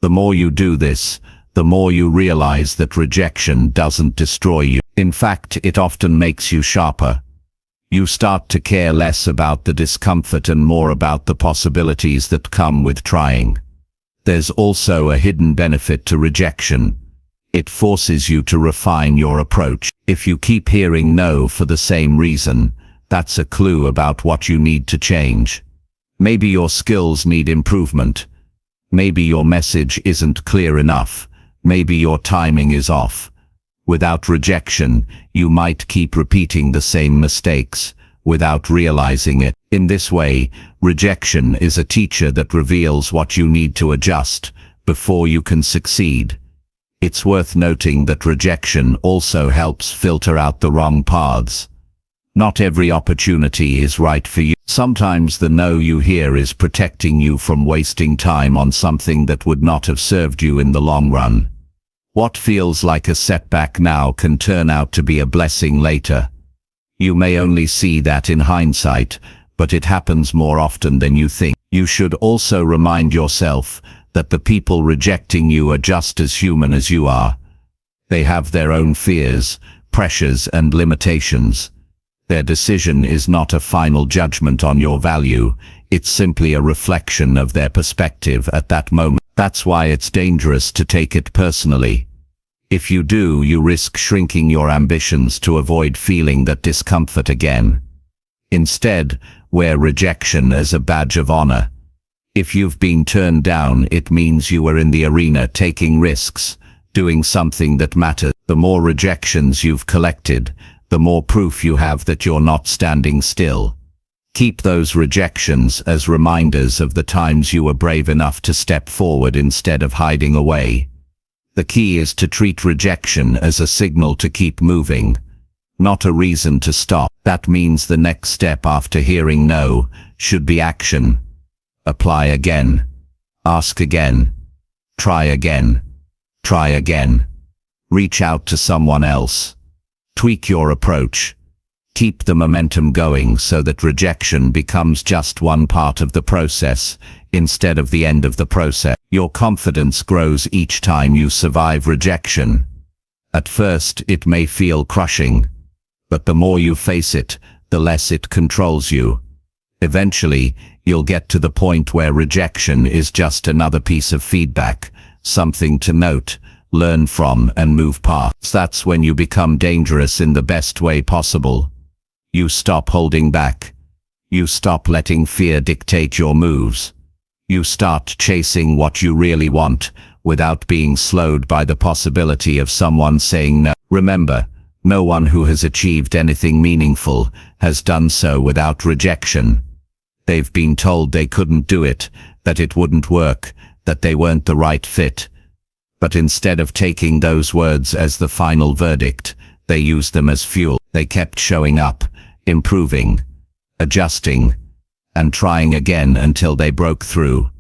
The more you do this, the more you realize that rejection doesn't destroy you. In fact, it often makes you sharper. You start to care less about the discomfort and more about the possibilities that come with trying. There's also a hidden benefit to rejection. It forces you to refine your approach. If you keep hearing no for the same reason, that's a clue about what you need to change. Maybe your skills need improvement. Maybe your message isn't clear enough. Maybe your timing is off. Without rejection, you might keep repeating the same mistakes without realizing it. In this way, rejection is a teacher that reveals what you need to adjust before you can succeed. It's worth noting that rejection also helps filter out the wrong paths. Not every opportunity is right for you. Sometimes the no you hear is protecting you from wasting time on something that would not have served you in the long run. What feels like a setback now can turn out to be a blessing later. You may only see that in hindsight, but it happens more often than you think. You should also remind yourself that the people rejecting you are just as human as you are. They have their own fears, pressures, and limitations. Their decision is not a final judgment on your value, it's simply a reflection of their perspective at that moment. That's why it's dangerous to take it personally. If you do, you risk shrinking your ambitions to avoid feeling that discomfort again. Instead, wear rejection as a badge of honor. If you've been turned down, it means you were in the arena taking risks, doing something that matters. The more rejections you've collected, the more proof you have that you're not standing still. Keep those rejections as reminders of the times you were brave enough to step forward instead of hiding away. The key is to treat rejection as a signal to keep moving, not a reason to stop. That means the next step after hearing no should be action. Apply again. Ask again. Try again. Try again. Reach out to someone else. Tweak your approach. Keep the momentum going so that rejection becomes just one part of the process, instead of the end of the process. Your confidence grows each time you survive rejection. At first, it may feel crushing, but the more you face it, the less it controls you. Eventually, you'll get to the point where rejection is just another piece of feedback, something to note, learn from, and move past. That's when you become dangerous in the best way possible. You stop holding back. You stop letting fear dictate your moves. You start chasing what you really want, without being slowed by the possibility of someone saying no. Remember, no one who has achieved anything meaningful has done so without rejection. They've been told they couldn't do it, that it wouldn't work, that they weren't the right fit. But instead of taking those words as the final verdict, they used them as fuel. They kept showing up, improving, adjusting, and trying again until they broke through.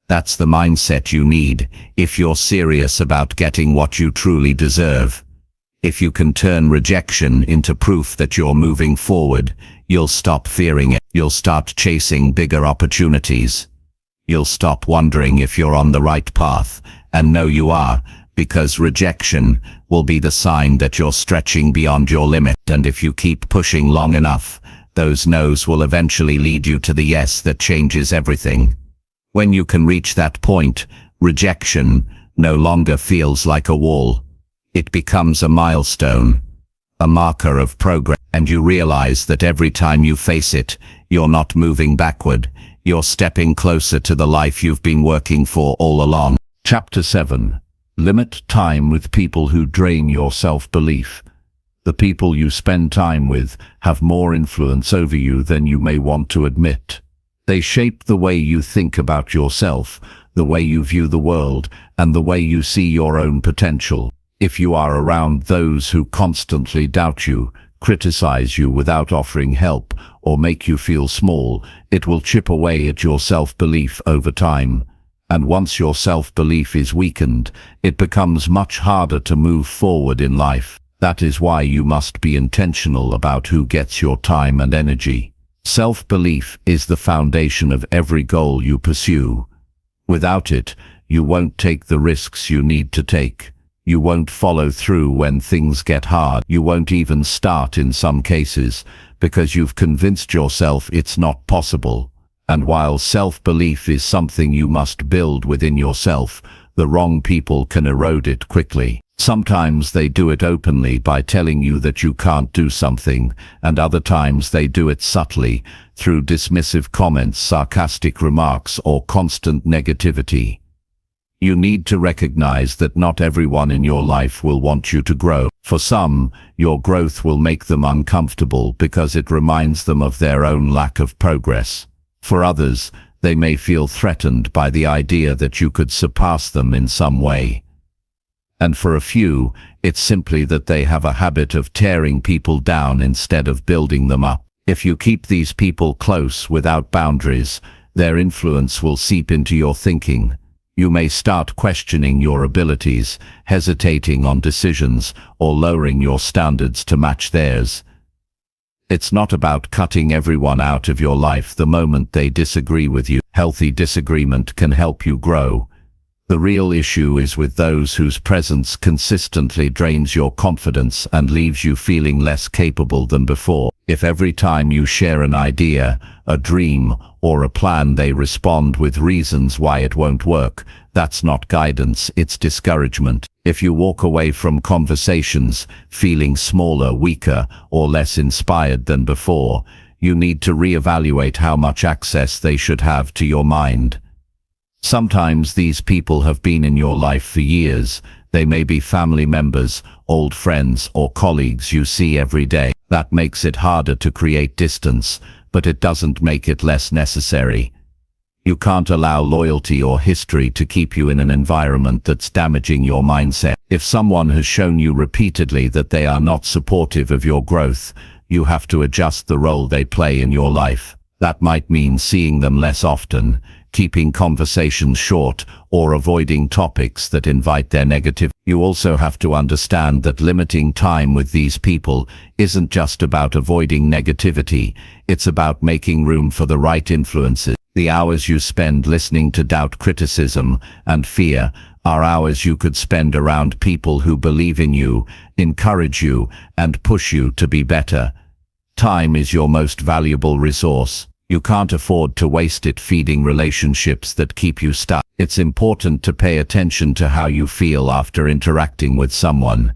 That's the mindset you need if you're serious about getting what you truly deserve. If you can turn rejection into proof that you're moving forward, you'll stop fearing it. You'll start chasing bigger opportunities. You'll stop wondering if you're on the right path, and know you are, because rejection will be the sign that you're stretching beyond your limit. And if you keep pushing long enough, those no's will eventually lead you to the yes that changes everything. When you can reach that point, rejection no longer feels like a wall. It becomes a milestone, a marker of progress, and you realize that every time you face it, you're not moving backward, you're stepping closer to the life you've been working for all along. Chapter 7. Limit time with people who drain your self-belief. The people you spend time with have more influence over you than you may want to admit. They shape the way you think about yourself, the way you view the world, and the way you see your own potential. If you are around those who constantly doubt you, criticize you without offering help, or make you feel small, it will chip away at your self-belief over time. And once your self-belief is weakened, it becomes much harder to move forward in life. That is why you must be intentional about who gets your time and energy. Self-belief is the foundation of every goal you pursue. Without it, you won't take the risks you need to take. You won't follow through when things get hard. You won't even start in some cases, because you've convinced yourself it's not possible. And while self-belief is something you must build within yourself, the wrong people can erode it quickly. Sometimes they do it openly by telling you that you can't do something, and other times they do it subtly, through dismissive comments, sarcastic remarks, or constant negativity. You need to recognize that not everyone in your life will want you to grow. For some, your growth will make them uncomfortable because it reminds them of their own lack of progress. For others, they may feel threatened by the idea that you could surpass them in some way. And for a few, it's simply that they have a habit of tearing people down instead of building them up. If you keep these people close without boundaries, their influence will seep into your thinking. You may start questioning your abilities, hesitating on decisions, or lowering your standards to match theirs. It's not about cutting everyone out of your life the moment they disagree with you. Healthy disagreement can help you grow. The real issue is with those whose presence consistently drains your confidence and leaves you feeling less capable than before. If every time you share an idea, a dream, or a plan they respond with reasons why it won't work, that's not guidance, it's discouragement. If you walk away from conversations feeling smaller, weaker, or less inspired than before, you need to reevaluate how much access they should have to your mind. Sometimes these people have been in your life for years. They may be family members, old friends, or colleagues you see every day. That makes it harder to create distance, but it doesn't make it less necessary. You can't allow loyalty or history to keep you in an environment that's damaging your mindset. If someone has shown you repeatedly that they are not supportive of your growth, you have to adjust the role they play in your life. That might mean seeing them less often, keeping conversations short, or avoiding topics that invite their negativity. You also have to understand that limiting time with these people isn't just about avoiding negativity, it's about making room for the right influences. The hours you spend listening to doubt, criticism, and fear are hours you could spend around people who believe in you, encourage you, and push you to be better. Time is your most valuable resource. You can't afford to waste it feeding relationships that keep you stuck. It's important to pay attention to how you feel after interacting with someone.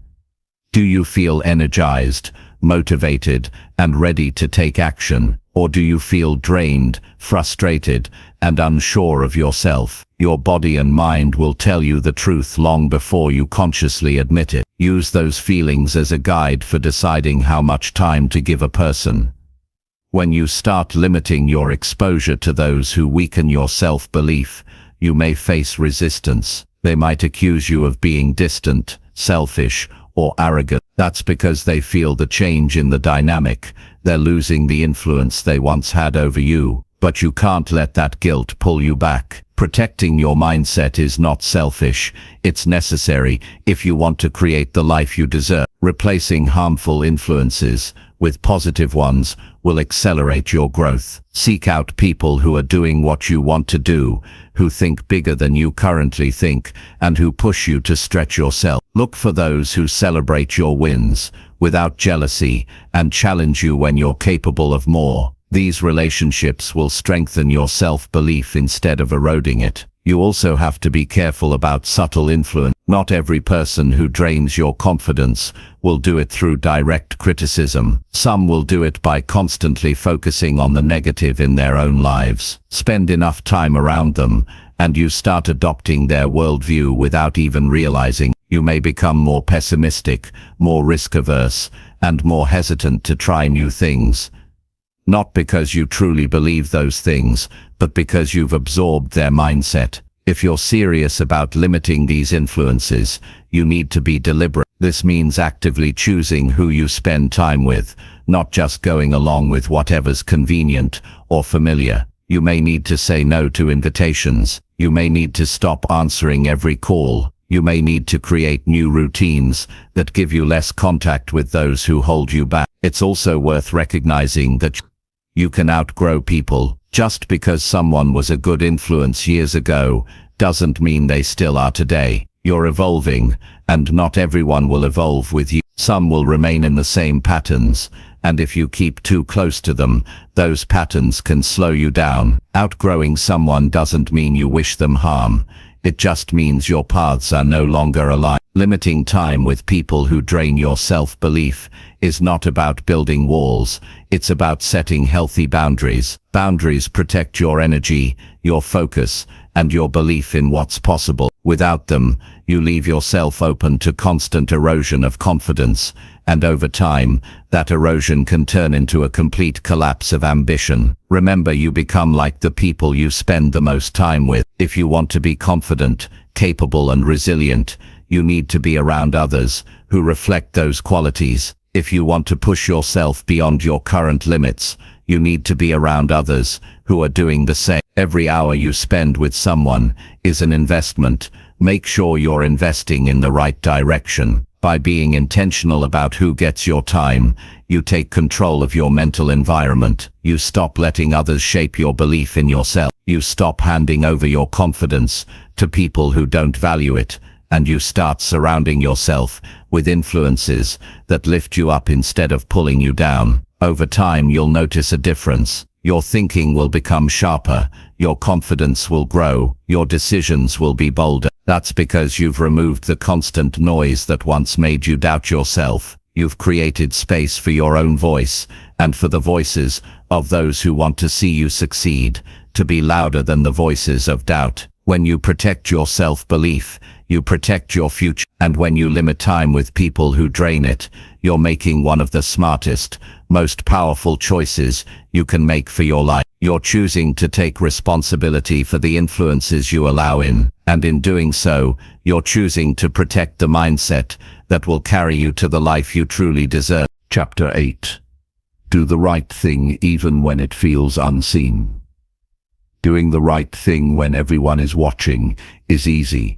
Do you feel energized, motivated, and ready to take action? Or do you feel drained, frustrated, and unsure of yourself? Your body and mind will tell you the truth long before you consciously admit it. Use those feelings as a guide for deciding how much time to give a person. When you start limiting your exposure to those who weaken your self-belief, you may face resistance. They might accuse you of being distant, selfish, or arrogant. That's because they feel the change in the dynamic. They're losing the influence they once had over you. But you can't let that guilt pull you back. Protecting your mindset is not selfish, it's necessary if you want to create the life you deserve. Replacing harmful influences with positive ones will accelerate your growth. Seek out people who are doing what you want to do, who think bigger than you currently think, and who push you to stretch yourself. Look for those who celebrate your wins without jealousy and challenge you when you're capable of more. These relationships will strengthen your self-belief instead of eroding it. You also have to be careful about subtle influence. Not every person who drains your confidence will do it through direct criticism. Some will do it by constantly focusing on the negative in their own lives. Spend enough time around them, and you start adopting their worldview without even realizing. You may become more pessimistic, more risk-averse, and more hesitant to try new things. Not because you truly believe those things, but because you've absorbed their mindset. If you're serious about limiting these influences, you need to be deliberate. This means actively choosing who you spend time with, not just going along with whatever's convenient or familiar. You may need to say no to invitations. You may need to stop answering every call. You may need to create new routines that give you less contact with those who hold you back. It's also worth recognizing that you can outgrow people. Just because someone was a good influence years ago doesn't mean they still are today. You're evolving, and not everyone will evolve with you. Some will remain in the same patterns, and if you keep too close to them, those patterns can slow you down. Outgrowing someone doesn't mean you wish them harm. It just means your paths are no longer aligned. Limiting time with people who drain your self-belief is not about building walls, it's about setting healthy boundaries. Boundaries protect your energy, your focus, and your belief in what's possible. Without them, you leave yourself open to constant erosion of confidence, and over time, that erosion can turn into a complete collapse of ambition. Remember, you become like the people you spend the most time with. If you want to be confident, capable, and resilient, you need to be around others who reflect those qualities. If you want to push yourself beyond your current limits, you need to be around others who are doing the same. Every hour you spend with someone is an investment. Make sure you're investing in the right direction. By being intentional about who gets your time, you take control of your mental environment. You stop letting others shape your belief in yourself. You stop handing over your confidence to people who don't value it, and you start surrounding yourself with influences that lift you up instead of pulling you down. Over time, you'll notice a difference. Your thinking will become sharper, your confidence will grow, your decisions will be bolder. That's because you've removed the constant noise that once made you doubt yourself. You've created space for your own voice, and for the voices of those who want to see you succeed, to be louder than the voices of doubt. When you protect your self-belief, you protect your future. And when you limit time with people who drain it, you're making one of the smartest, most powerful choices you can make for your life. You're choosing to take responsibility for the influences you allow in, and in doing so, you're choosing to protect the mindset that will carry you to the life you truly deserve. Chapter 8. Do the right thing even when it feels unseen. Doing the right thing when everyone is watching is easy.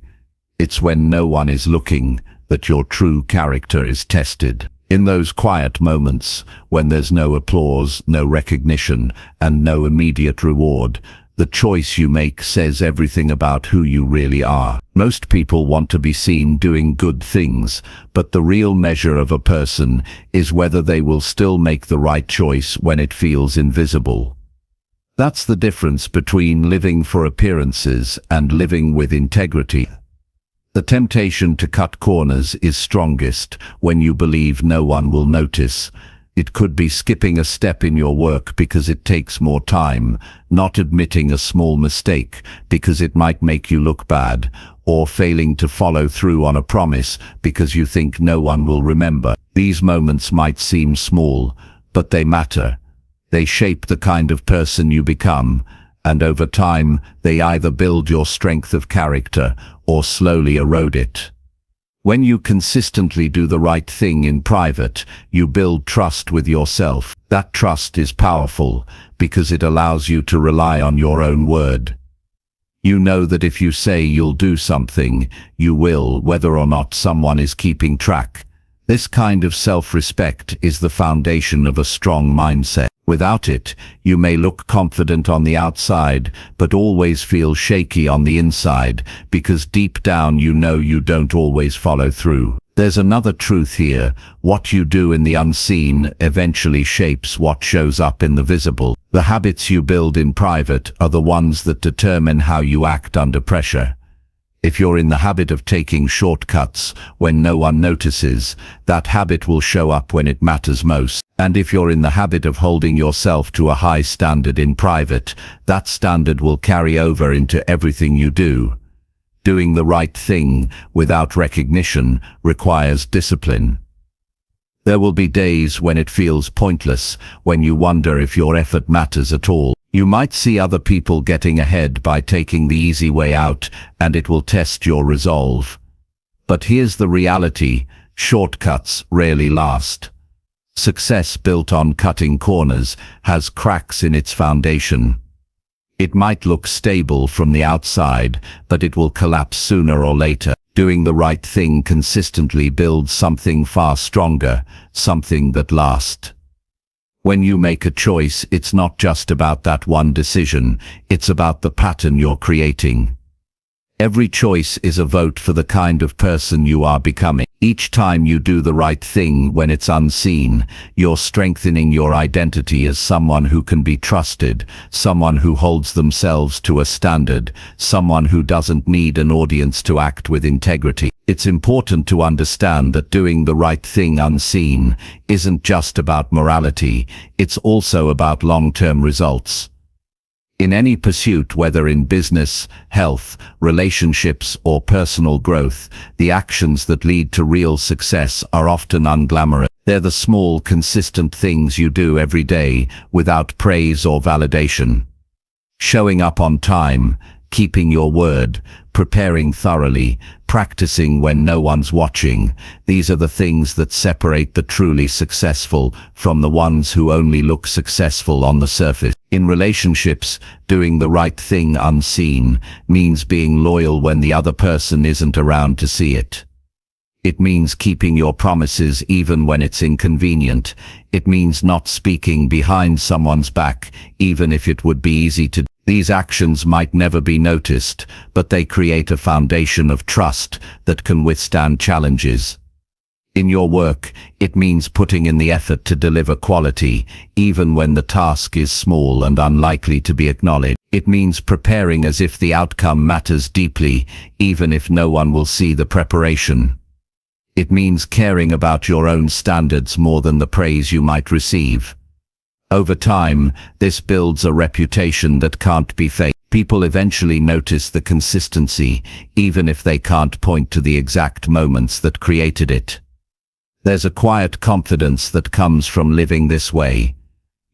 It's when no one is looking that your true character is tested. In those quiet moments, when there's no applause, no recognition, and no immediate reward, the choice you make says everything about who you really are. Most people want to be seen doing good things, but the real measure of a person is whether they will still make the right choice when it feels invisible. That's the difference between living for appearances and living with integrity. The temptation to cut corners is strongest when you believe no one will notice. It could be skipping a step in your work because it takes more time, not admitting a small mistake because it might make you look bad, or failing to follow through on a promise because you think no one will remember. These moments might seem small, but they matter. They shape the kind of person you become, and over time, they either build your strength of character or slowly erode it. When you consistently do the right thing in private, you build trust with yourself. That trust is powerful because it allows you to rely on your own word. You know that if you say you'll do something, you will, whether or not someone is keeping track. This kind of self-respect is the foundation of a strong mindset. Without it, you may look confident on the outside, but always feel shaky on the inside, because deep down you know you don't always follow through. There's another truth here. What you do in the unseen eventually shapes what shows up in the visible. The habits you build in private are the ones that determine how you act under pressure. If you're in the habit of taking shortcuts when no one notices, that habit will show up when it matters most. And if you're in the habit of holding yourself to a high standard in private, that standard will carry over into everything you do. Doing the right thing without recognition requires discipline. There will be days when it feels pointless, when you wonder if your effort matters at all. You might see other people getting ahead by taking the easy way out, and it will test your resolve. But here's the reality: shortcuts rarely last. Success built on cutting corners has cracks in its foundation. It might look stable from the outside, but it will collapse sooner or later. Doing the right thing consistently builds something far stronger, something that lasts. When you make a choice, it's not just about that one decision, it's about the pattern you're creating. Every choice is a vote for the kind of person you are becoming. Each time you do the right thing when it's unseen, you're strengthening your identity as someone who can be trusted, someone who holds themselves to a standard, someone who doesn't need an audience to act with integrity. It's important to understand that doing the right thing unseen isn't just about morality, it's also about long-term results. In any pursuit, whether in business, health, relationships, or personal growth, the actions that lead to real success are often unglamorous. They're the small, consistent things you do every day without praise or validation. Showing up on time, keeping your word, preparing thoroughly, practicing when no one's watching. These are the things that separate the truly successful from the ones who only look successful on the surface. In relationships, doing the right thing unseen means being loyal when the other person isn't around to see it. It means keeping your promises even when it's inconvenient. It means not speaking behind someone's back, even if it would be easy to do. These actions might never be noticed, but they create a foundation of trust that can withstand challenges. In your work, it means putting in the effort to deliver quality, even when the task is small and unlikely to be acknowledged. It means preparing as if the outcome matters deeply, even if no one will see the preparation. It means caring about your own standards more than the praise you might receive. Over time, this builds a reputation that can't be faked. People eventually notice the consistency, even if they can't point to the exact moments that created it. There's a quiet confidence that comes from living this way.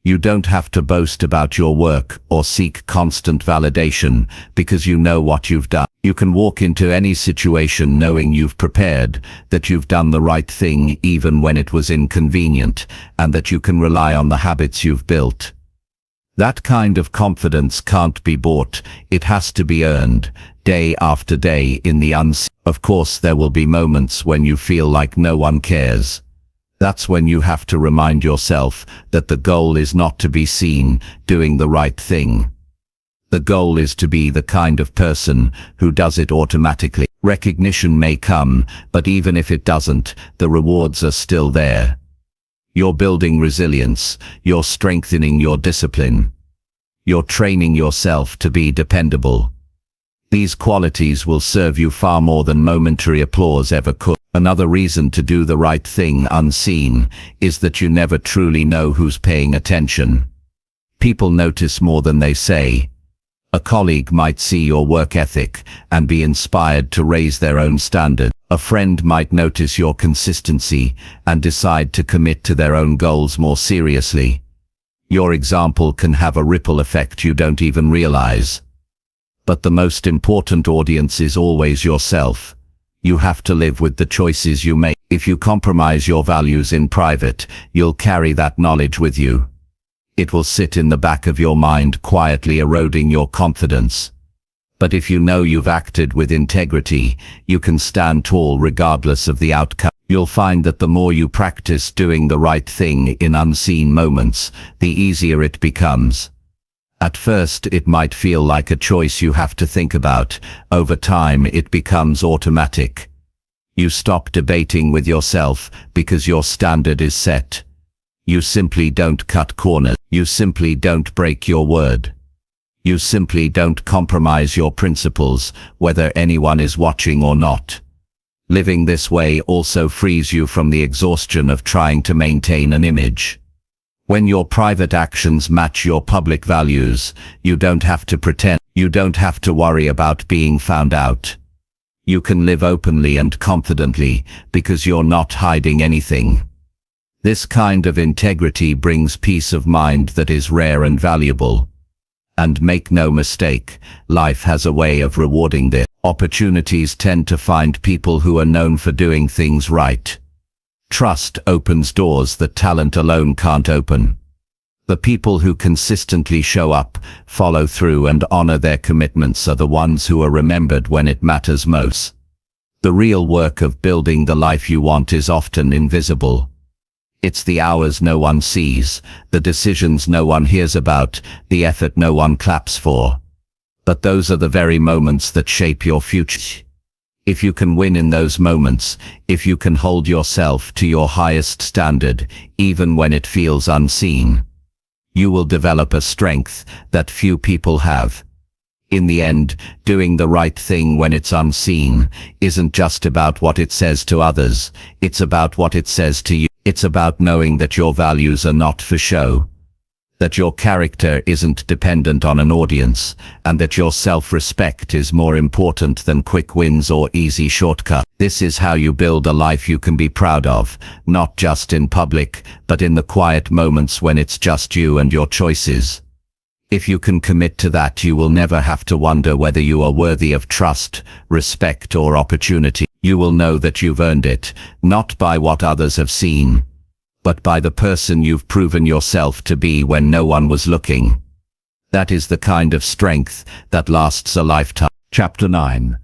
You don't have to boast about your work or seek constant validation because you know what you've done. You can walk into any situation knowing you've prepared, that you've done the right thing even when it was inconvenient, and that you can rely on the habits you've built. That kind of confidence can't be bought, it has to be earned, day after day in the unseen. Of course, there will be moments when you feel like no one cares. That's when you have to remind yourself that the goal is not to be seen doing the right thing. The goal is to be the kind of person who does it automatically. Recognition may come, but even if it doesn't, the rewards are still there. You're building resilience, you're strengthening your discipline. You're training yourself to be dependable. These qualities will serve you far more than momentary applause ever could. Another reason to do the right thing unseen is that you never truly know who's paying attention. People notice more than they say. A colleague might see your work ethic and be inspired to raise their own standard. A friend might notice your consistency and decide to commit to their own goals more seriously. Your example can have a ripple effect you don't even realize. But the most important audience is always yourself. You have to live with the choices you make. If you compromise your values in private, you'll carry that knowledge with you. It will sit in the back of your mind, quietly eroding your confidence. But if you know you've acted with integrity, you can stand tall regardless of the outcome. You'll find that the more you practice doing the right thing in unseen moments, the easier it becomes. At first, it might feel like a choice you have to think about. Over time, it becomes automatic. You stop debating with yourself because your standard is set. You simply don't cut corners. You simply don't break your word. You simply don't compromise your principles, whether anyone is watching or not. Living this way also frees you from the exhaustion of trying to maintain an image. When your private actions match your public values, you don't have to pretend. You don't have to worry about being found out. You can live openly and confidently because you're not hiding anything. This kind of integrity brings peace of mind that is rare and valuable. And make no mistake, life has a way of rewarding this. Opportunities tend to find people who are known for doing things right. Trust opens doors that talent alone can't open. The people who consistently show up, follow through and honor their commitments are the ones who are remembered when it matters most. The real work of building the life you want is often invisible. It's the hours no one sees, the decisions no one hears about, the effort no one claps for. But those are the very moments that shape your future. If you can win in those moments, if you can hold yourself to your highest standard, even when it feels unseen, you will develop a strength that few people have. In the end, doing the right thing when it's unseen isn't just about what it says to others, it's about what it says to you. It's about knowing that your values are not for show, that your character isn't dependent on an audience, and that your self-respect is more important than quick wins or easy shortcuts. This is how you build a life you can be proud of, not just in public, but in the quiet moments when it's just you and your choices. If you can commit to that, you will never have to wonder whether you are worthy of trust, respect, or opportunity. You will know that you've earned it, not by what others have seen, but by the person you've proven yourself to be when no one was looking. That is the kind of strength that lasts a lifetime. Chapter 9.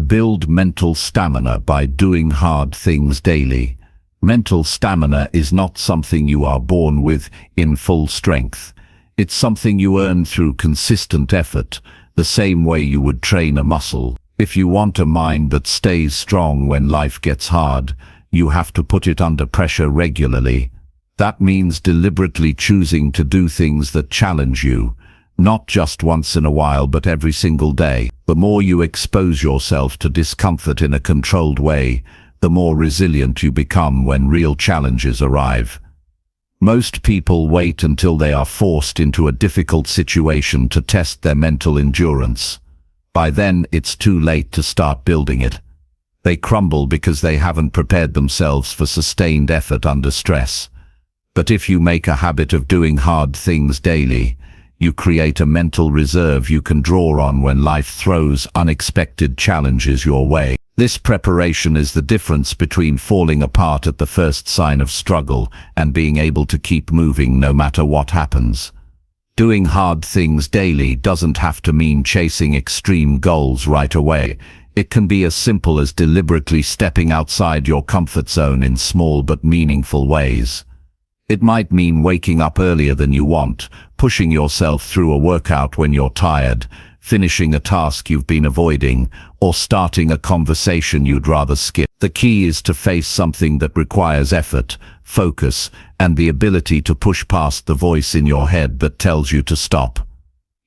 Build mental stamina by doing hard things daily. Mental stamina is not something you are born with in full strength. It's something you earn through consistent effort, the same way you would train a muscle. If you want a mind that stays strong when life gets hard, you have to put it under pressure regularly. That means deliberately choosing to do things that challenge you, not just once in a while but every single day. The more you expose yourself to discomfort in a controlled way, the more resilient you become when real challenges arrive. Most people wait until they are forced into a difficult situation to test their mental endurance. By then, it's too late to start building it. They crumble because they haven't prepared themselves for sustained effort under stress. But if you make a habit of doing hard things daily, you create a mental reserve you can draw on when life throws unexpected challenges your way. This preparation is the difference between falling apart at the first sign of struggle and being able to keep moving no matter what happens. Doing hard things daily doesn't have to mean chasing extreme goals right away. It can be as simple as deliberately stepping outside your comfort zone in small but meaningful ways. It might mean waking up earlier than you want, pushing yourself through a workout when you're tired, finishing a task you've been avoiding, or starting a conversation you'd rather skip. The key is to face something that requires effort, focus, and the ability to push past the voice in your head that tells you to stop.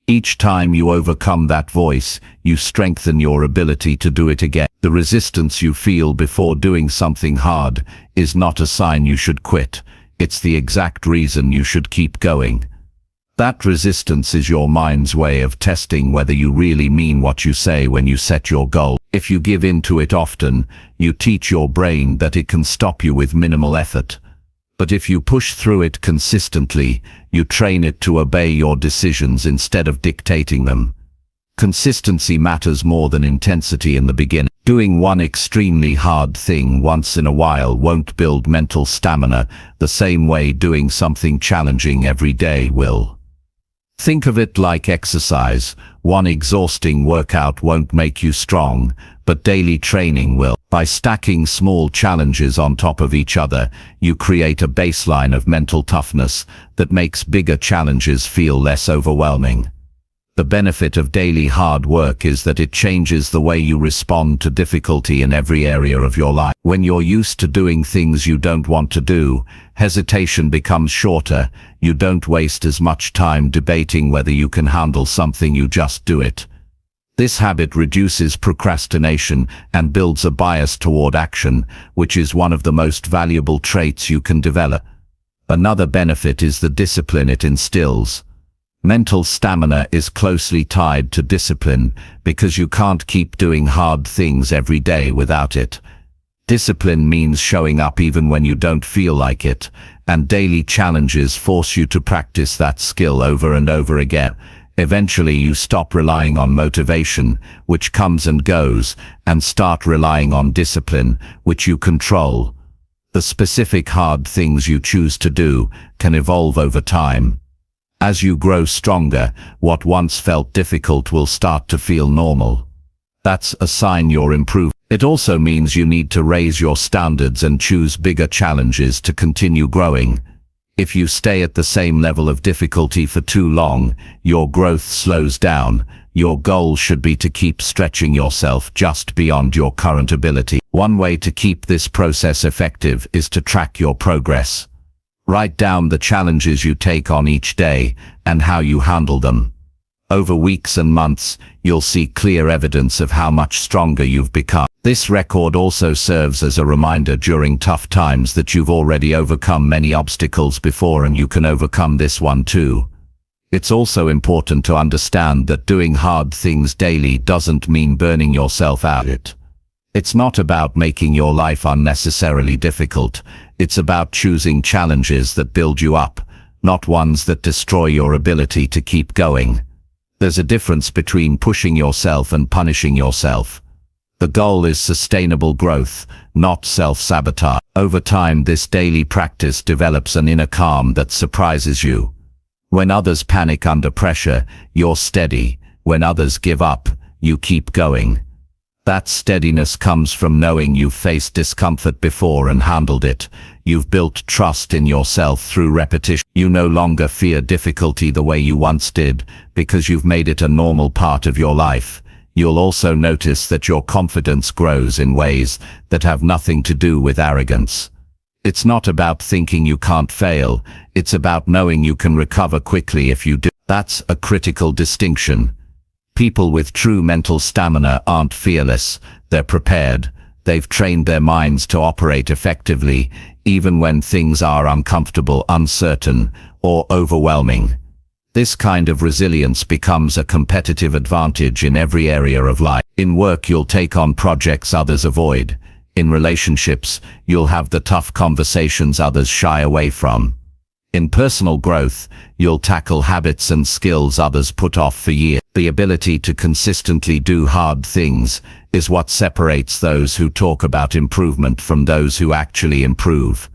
Each time you overcome that voice, you strengthen your ability to do it again. The resistance you feel before doing something hard is not a sign you should quit. It's the exact reason you should keep going. That resistance is your mind's way of testing whether you really mean what you say when you set your goal. If you give in to it often, you teach your brain that it can stop you with minimal effort. But if you push through it consistently, you train it to obey your decisions instead of dictating them. Consistency matters more than intensity in the beginning. Doing one extremely hard thing once in a while won't build mental stamina the same way doing something challenging every day will. Think of it like exercise. One exhausting workout won't make you strong, but daily training will. By stacking small challenges on top of each other, you create a baseline of mental toughness that makes bigger challenges feel less overwhelming. The benefit of daily hard work is that it changes the way you respond to difficulty in every area of your life. When you're used to doing things you don't want to do, hesitation becomes shorter. You don't waste as much time debating whether you can handle something, you just do it. This habit reduces procrastination and builds a bias toward action, which is one of the most valuable traits you can develop. Another benefit is the discipline it instills. Mental stamina is closely tied to discipline because you can't keep doing hard things every day without it. Discipline means showing up even when you don't feel like it, and daily challenges force you to practice that skill over and over again. Eventually you stop relying on motivation, which comes and goes, and start relying on discipline, which you control. The specific hard things you choose to do can evolve over time. As you grow stronger, what once felt difficult will start to feel normal. That's a sign you're improving. It also means you need to raise your standards and choose bigger challenges to continue growing. If you stay at the same level of difficulty for too long, your growth slows down. Your goal should be to keep stretching yourself just beyond your current ability. One way to keep this process effective is to track your progress. Write down the challenges you take on each day and how you handle them. Over weeks and months, you'll see clear evidence of how much stronger you've become. This record also serves as a reminder during tough times that you've already overcome many obstacles before and you can overcome this one too. It's also important to understand that doing hard things daily doesn't mean burning yourself out. It's not about making your life unnecessarily difficult. It's about choosing challenges that build you up, not ones that destroy your ability to keep going. There's a difference between pushing yourself and punishing yourself. The goal is sustainable growth, not self-sabotage. Over time, this daily practice develops an inner calm that surprises you. When others panic under pressure, you're steady. When others give up, you keep going. That steadiness comes from knowing you've faced discomfort before and handled it. You've built trust in yourself through repetition. You no longer fear difficulty the way you once did, because you've made it a normal part of your life. You'll also notice that your confidence grows in ways that have nothing to do with arrogance. It's not about thinking you can't fail. It's about knowing you can recover quickly if you do. That's a critical distinction. People with true mental stamina aren't fearless. They're prepared. They've trained their minds to operate effectively, even when things are uncomfortable, uncertain, or overwhelming. This kind of resilience becomes a competitive advantage in every area of life. In work, you'll take on projects others avoid. In relationships, you'll have the tough conversations others shy away from. In personal growth, you'll tackle habits and skills others put off for years. The ability to consistently do hard things is what separates those who talk about improvement from those who actually improve.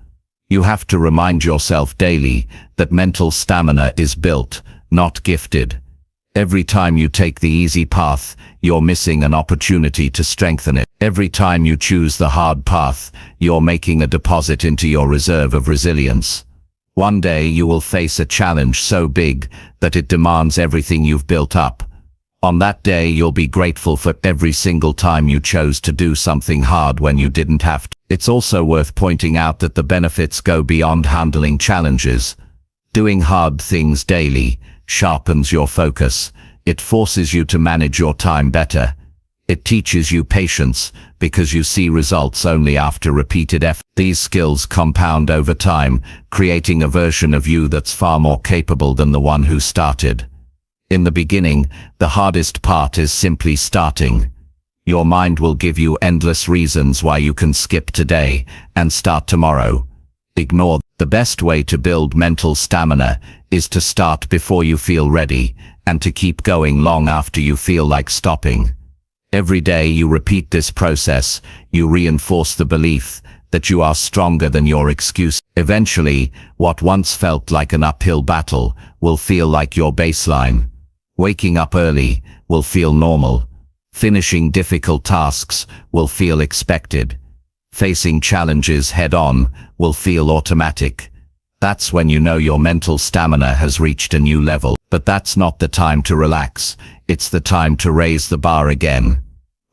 You have to remind yourself daily that mental stamina is built, not gifted. Every time you take the easy path, you're missing an opportunity to strengthen it. Every time you choose the hard path, you're making a deposit into your reserve of resilience. One day you will face a challenge so big that it demands everything you've built up. On that day, you'll be grateful for every single time you chose to do something hard when you didn't have to. It's also worth pointing out that the benefits go beyond handling challenges. Doing hard things daily sharpens your focus. It forces you to manage your time better. It teaches you patience because you see results only after repeated effort. These skills compound over time, creating a version of you that's far more capable than the one who started. In the beginning, the hardest part is simply starting. Your mind will give you endless reasons why you can skip today and start tomorrow. Ignore. The best way to build mental stamina is to start before you feel ready and to keep going long after you feel like stopping. Every day you repeat this process, you reinforce the belief that you are stronger than your excuse. Eventually, what once felt like an uphill battle will feel like your baseline. Waking up early will feel normal. Finishing difficult tasks will feel expected. Facing challenges head-on will feel automatic. That's when you know your mental stamina has reached a new level. But that's not the time to relax. It's the time to raise the bar again.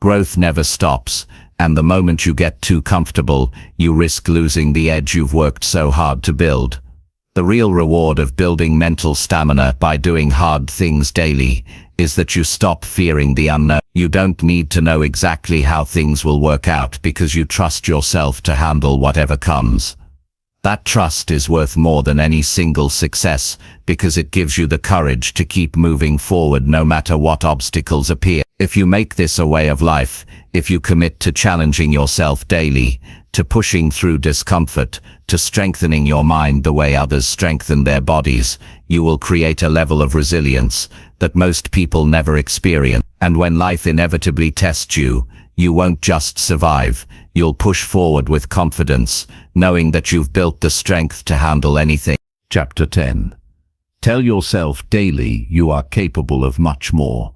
Growth never stops, and the moment you get too comfortable, you risk losing the edge you've worked so hard to build. The real reward of building mental stamina by doing hard things daily is that you stop fearing the unknown. You don't need to know exactly how things will work out because you trust yourself to handle whatever comes. That trust is worth more than any single success because it gives you the courage to keep moving forward no matter what obstacles appear. If you make this a way of life, if you commit to challenging yourself daily, to pushing through discomfort, to strengthening your mind the way others strengthen their bodies, you will create a level of resilience that most people never experience. And when life inevitably tests you, you won't just survive, you'll push forward with confidence, knowing that you've built the strength to handle anything. Chapter 10. Tell yourself daily you are capable of much more.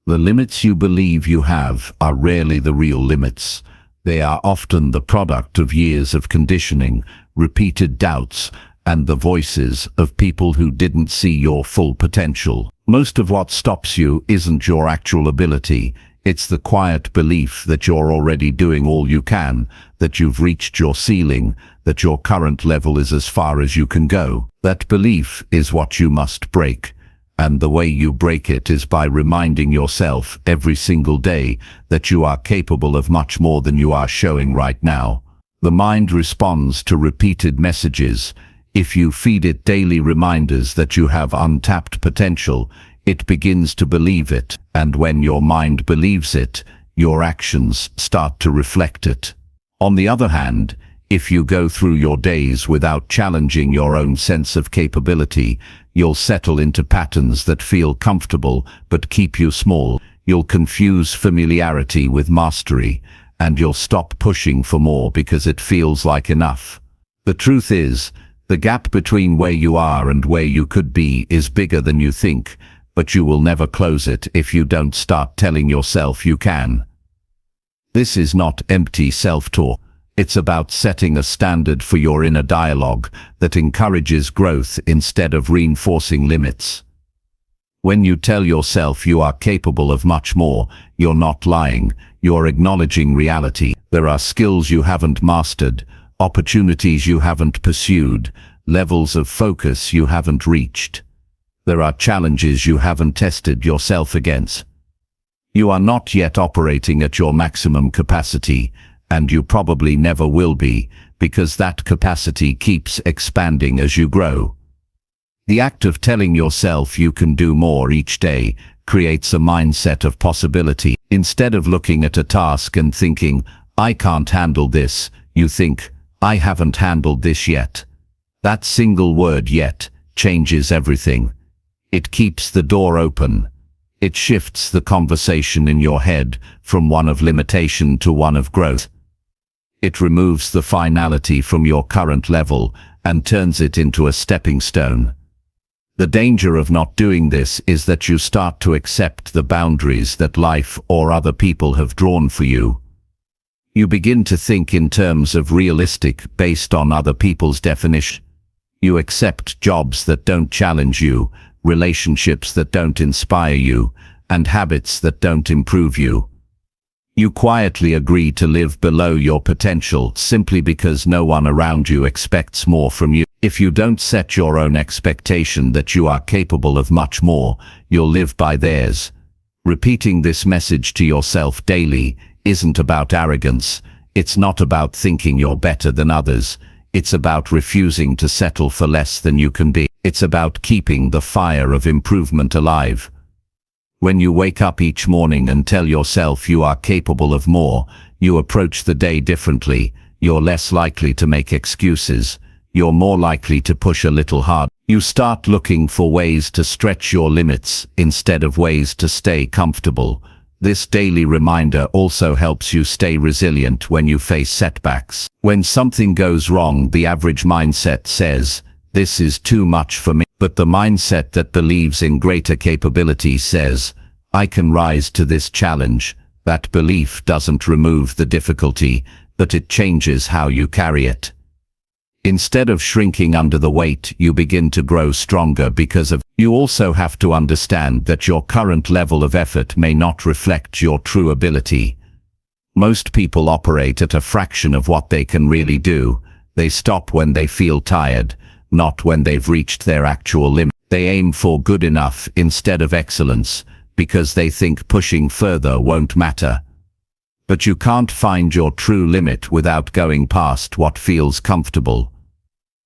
The limits you believe you have are rarely the real limits. They are often the product of years of conditioning, repeated doubts, and the voices of people who didn't see your full potential. Most of what stops you isn't your actual ability. It's the quiet belief that you're already doing all you can, that you've reached your ceiling, that your current level is as far as you can go. That belief is what you must break. And the way you break it is by reminding yourself every single day that you are capable of much more than you are showing right now. The mind responds to repeated messages. If you feed it daily reminders that you have untapped potential, it begins to believe it, and when your mind believes it, your actions start to reflect it. On the other hand, if you go through your days without challenging your own sense of capability, you'll settle into patterns that feel comfortable but keep you small. You'll confuse familiarity with mastery, and you'll stop pushing for more because it feels like enough. The truth is, the gap between where you are and where you could be is bigger than you think, but you will never close it if you don't start telling yourself you can. This is not empty self-talk. It's about setting a standard for your inner dialogue that encourages growth instead of reinforcing limits. When you tell yourself you are capable of much more, you're not lying, you're acknowledging reality. There are skills you haven't mastered, opportunities you haven't pursued, levels of focus you haven't reached. There are challenges you haven't tested yourself against. You are not yet operating at your maximum capacity, and you probably never will be, because that capacity keeps expanding as you grow. The act of telling yourself you can do more each day creates a mindset of possibility. Instead of looking at a task and thinking, I can't handle this, you think, I haven't handled this yet. That single word "yet" changes everything. It keeps the door open. It shifts the conversation in your head from one of limitation to one of growth. It removes the finality from your current level and turns it into a stepping stone. The danger of not doing this is that you start to accept the boundaries that life or other people have drawn for you. You begin to think in terms of realistic based on other people's definition. You accept jobs that don't challenge you, relationships that don't inspire you, and habits that don't improve you. You quietly agree to live below your potential simply because no one around you expects more from you. If you don't set your own expectation that you are capable of much more, you'll live by theirs. Repeating this message to yourself daily isn't about arrogance. It's not about thinking you're better than others. It's about refusing to settle for less than you can be. It's about keeping the fire of improvement alive. When you wake up each morning and tell yourself you are capable of more, you approach the day differently. You're less likely to make excuses. You're more likely to push a little hard. You start looking for ways to stretch your limits instead of ways to stay comfortable. This daily reminder also helps you stay resilient when you face setbacks. When something goes wrong, the average mindset says, "This is too much for me." But the mindset that believes in greater capability says, "I can rise to this challenge." That belief doesn't remove the difficulty, but it changes how you carry it. Instead of shrinking under the weight, you begin to grow stronger because of. You also have to understand that your current level of effort may not reflect your true ability. Most people operate at a fraction of what they can really do. They stop when they feel tired, not when they've reached their actual limit. They aim for good enough instead of excellence, because they think pushing further won't matter. But you can't find your true limit without going past what feels comfortable.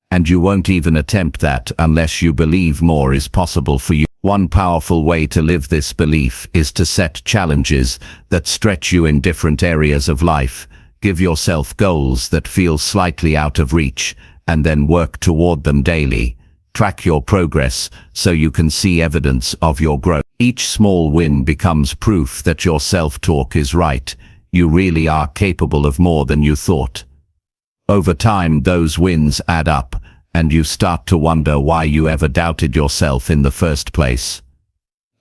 And you won't even attempt that unless you believe more is possible for you. One powerful way to live this belief is to set challenges that stretch you in different areas of life. Give yourself goals that feel slightly out of reach, and then work toward them daily. Track your progress so you can see evidence of your growth. Each small win becomes proof that your self-talk is right. You really are capable of more than you thought. Over time, those wins add up, and you start to wonder why you ever doubted yourself in the first place.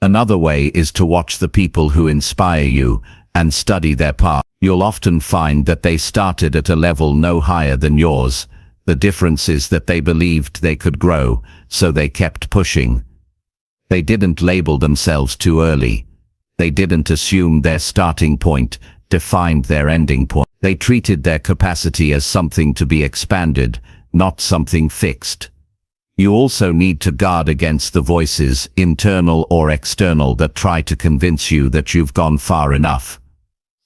Another way is to watch the people who inspire you and study their path. You'll often find that they started at a level no higher than yours. The difference is that they believed they could grow, so they kept pushing. They didn't label themselves too early. They didn't assume their starting point defined their ending point. They treated their capacity as something to be expanded, not something fixed. You also need to guard against the voices, internal or external, that try to convince you that you've gone far enough.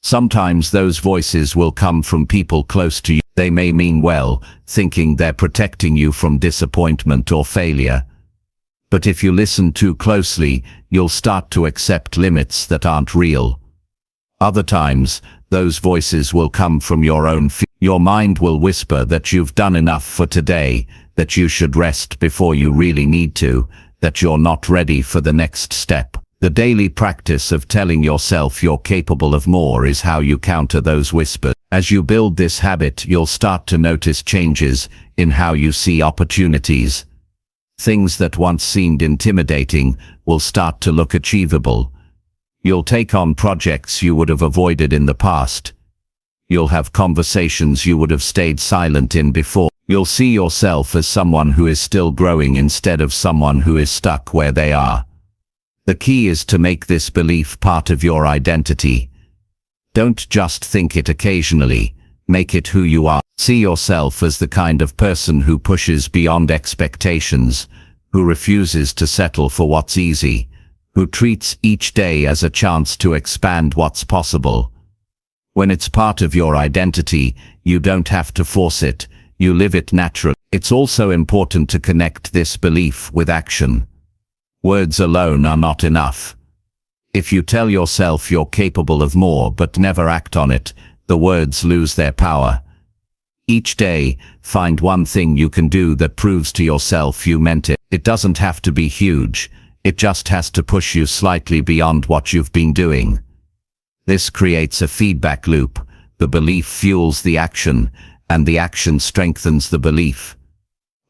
Sometimes those voices will come from people close to you. They may mean well, thinking they're protecting you from disappointment or failure. But if you listen too closely, you'll start to accept limits that aren't real. Other times, those voices will come from your own fear. Your mind will whisper that you've done enough for today, that you should rest before you really need to, that you're not ready for the next step. The daily practice of telling yourself you're capable of more is how you counter those whispers. As you build this habit, you'll start to notice changes in how you see opportunities. Things that once seemed intimidating will start to look achievable. You'll take on projects you would have avoided in the past. You'll have conversations you would have stayed silent in before. You'll see yourself as someone who is still growing instead of someone who is stuck where they are. The key is to make this belief part of your identity. Don't just think it occasionally, make it who you are. See yourself as the kind of person who pushes beyond expectations, who refuses to settle for what's easy, who treats each day as a chance to expand what's possible. When it's part of your identity, you don't have to force it, you live it naturally. It's also important to connect this belief with action. Words alone are not enough. If you tell yourself you're capable of more but never act on it, the words lose their power. Each day, find one thing you can do that proves to yourself you meant it. It doesn't have to be huge, it just has to push you slightly beyond what you've been doing. This creates a feedback loop. The belief fuels the action, and the action strengthens the belief.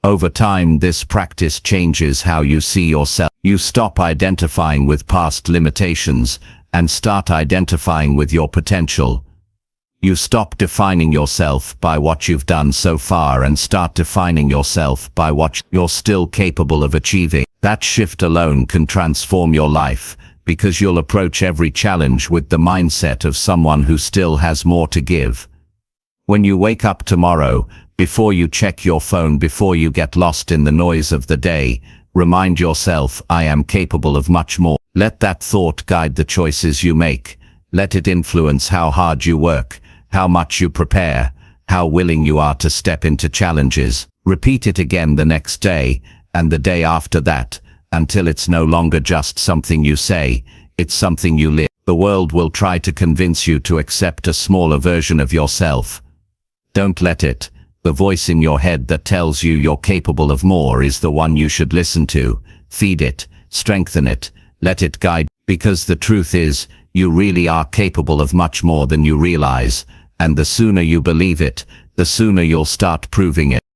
Over time, this practice changes how you see yourself. You stop identifying with past limitations and start identifying with your potential. You stop defining yourself by what you've done so far and start defining yourself by what you're still capable of achieving. That shift alone can transform your life, because you'll approach every challenge with the mindset of someone who still has more to give. When you wake up tomorrow, before you check your phone, before you get lost in the noise of the day, remind yourself, I am capable of much more. Let that thought guide the choices you make. Let it influence how hard you work, how much you prepare, how willing you are to step into challenges. Repeat it again the next day, and the day after that, until it's no longer just something you say, it's something you live. The world will try to convince you to accept a smaller version of yourself. Don't let it. The voice in your head that tells you you're capable of more is the one you should listen to. Feed it, strengthen it, let it guide, because the truth is, You really are capable of much more than you realize, and the sooner you believe it, the sooner you'll start proving it.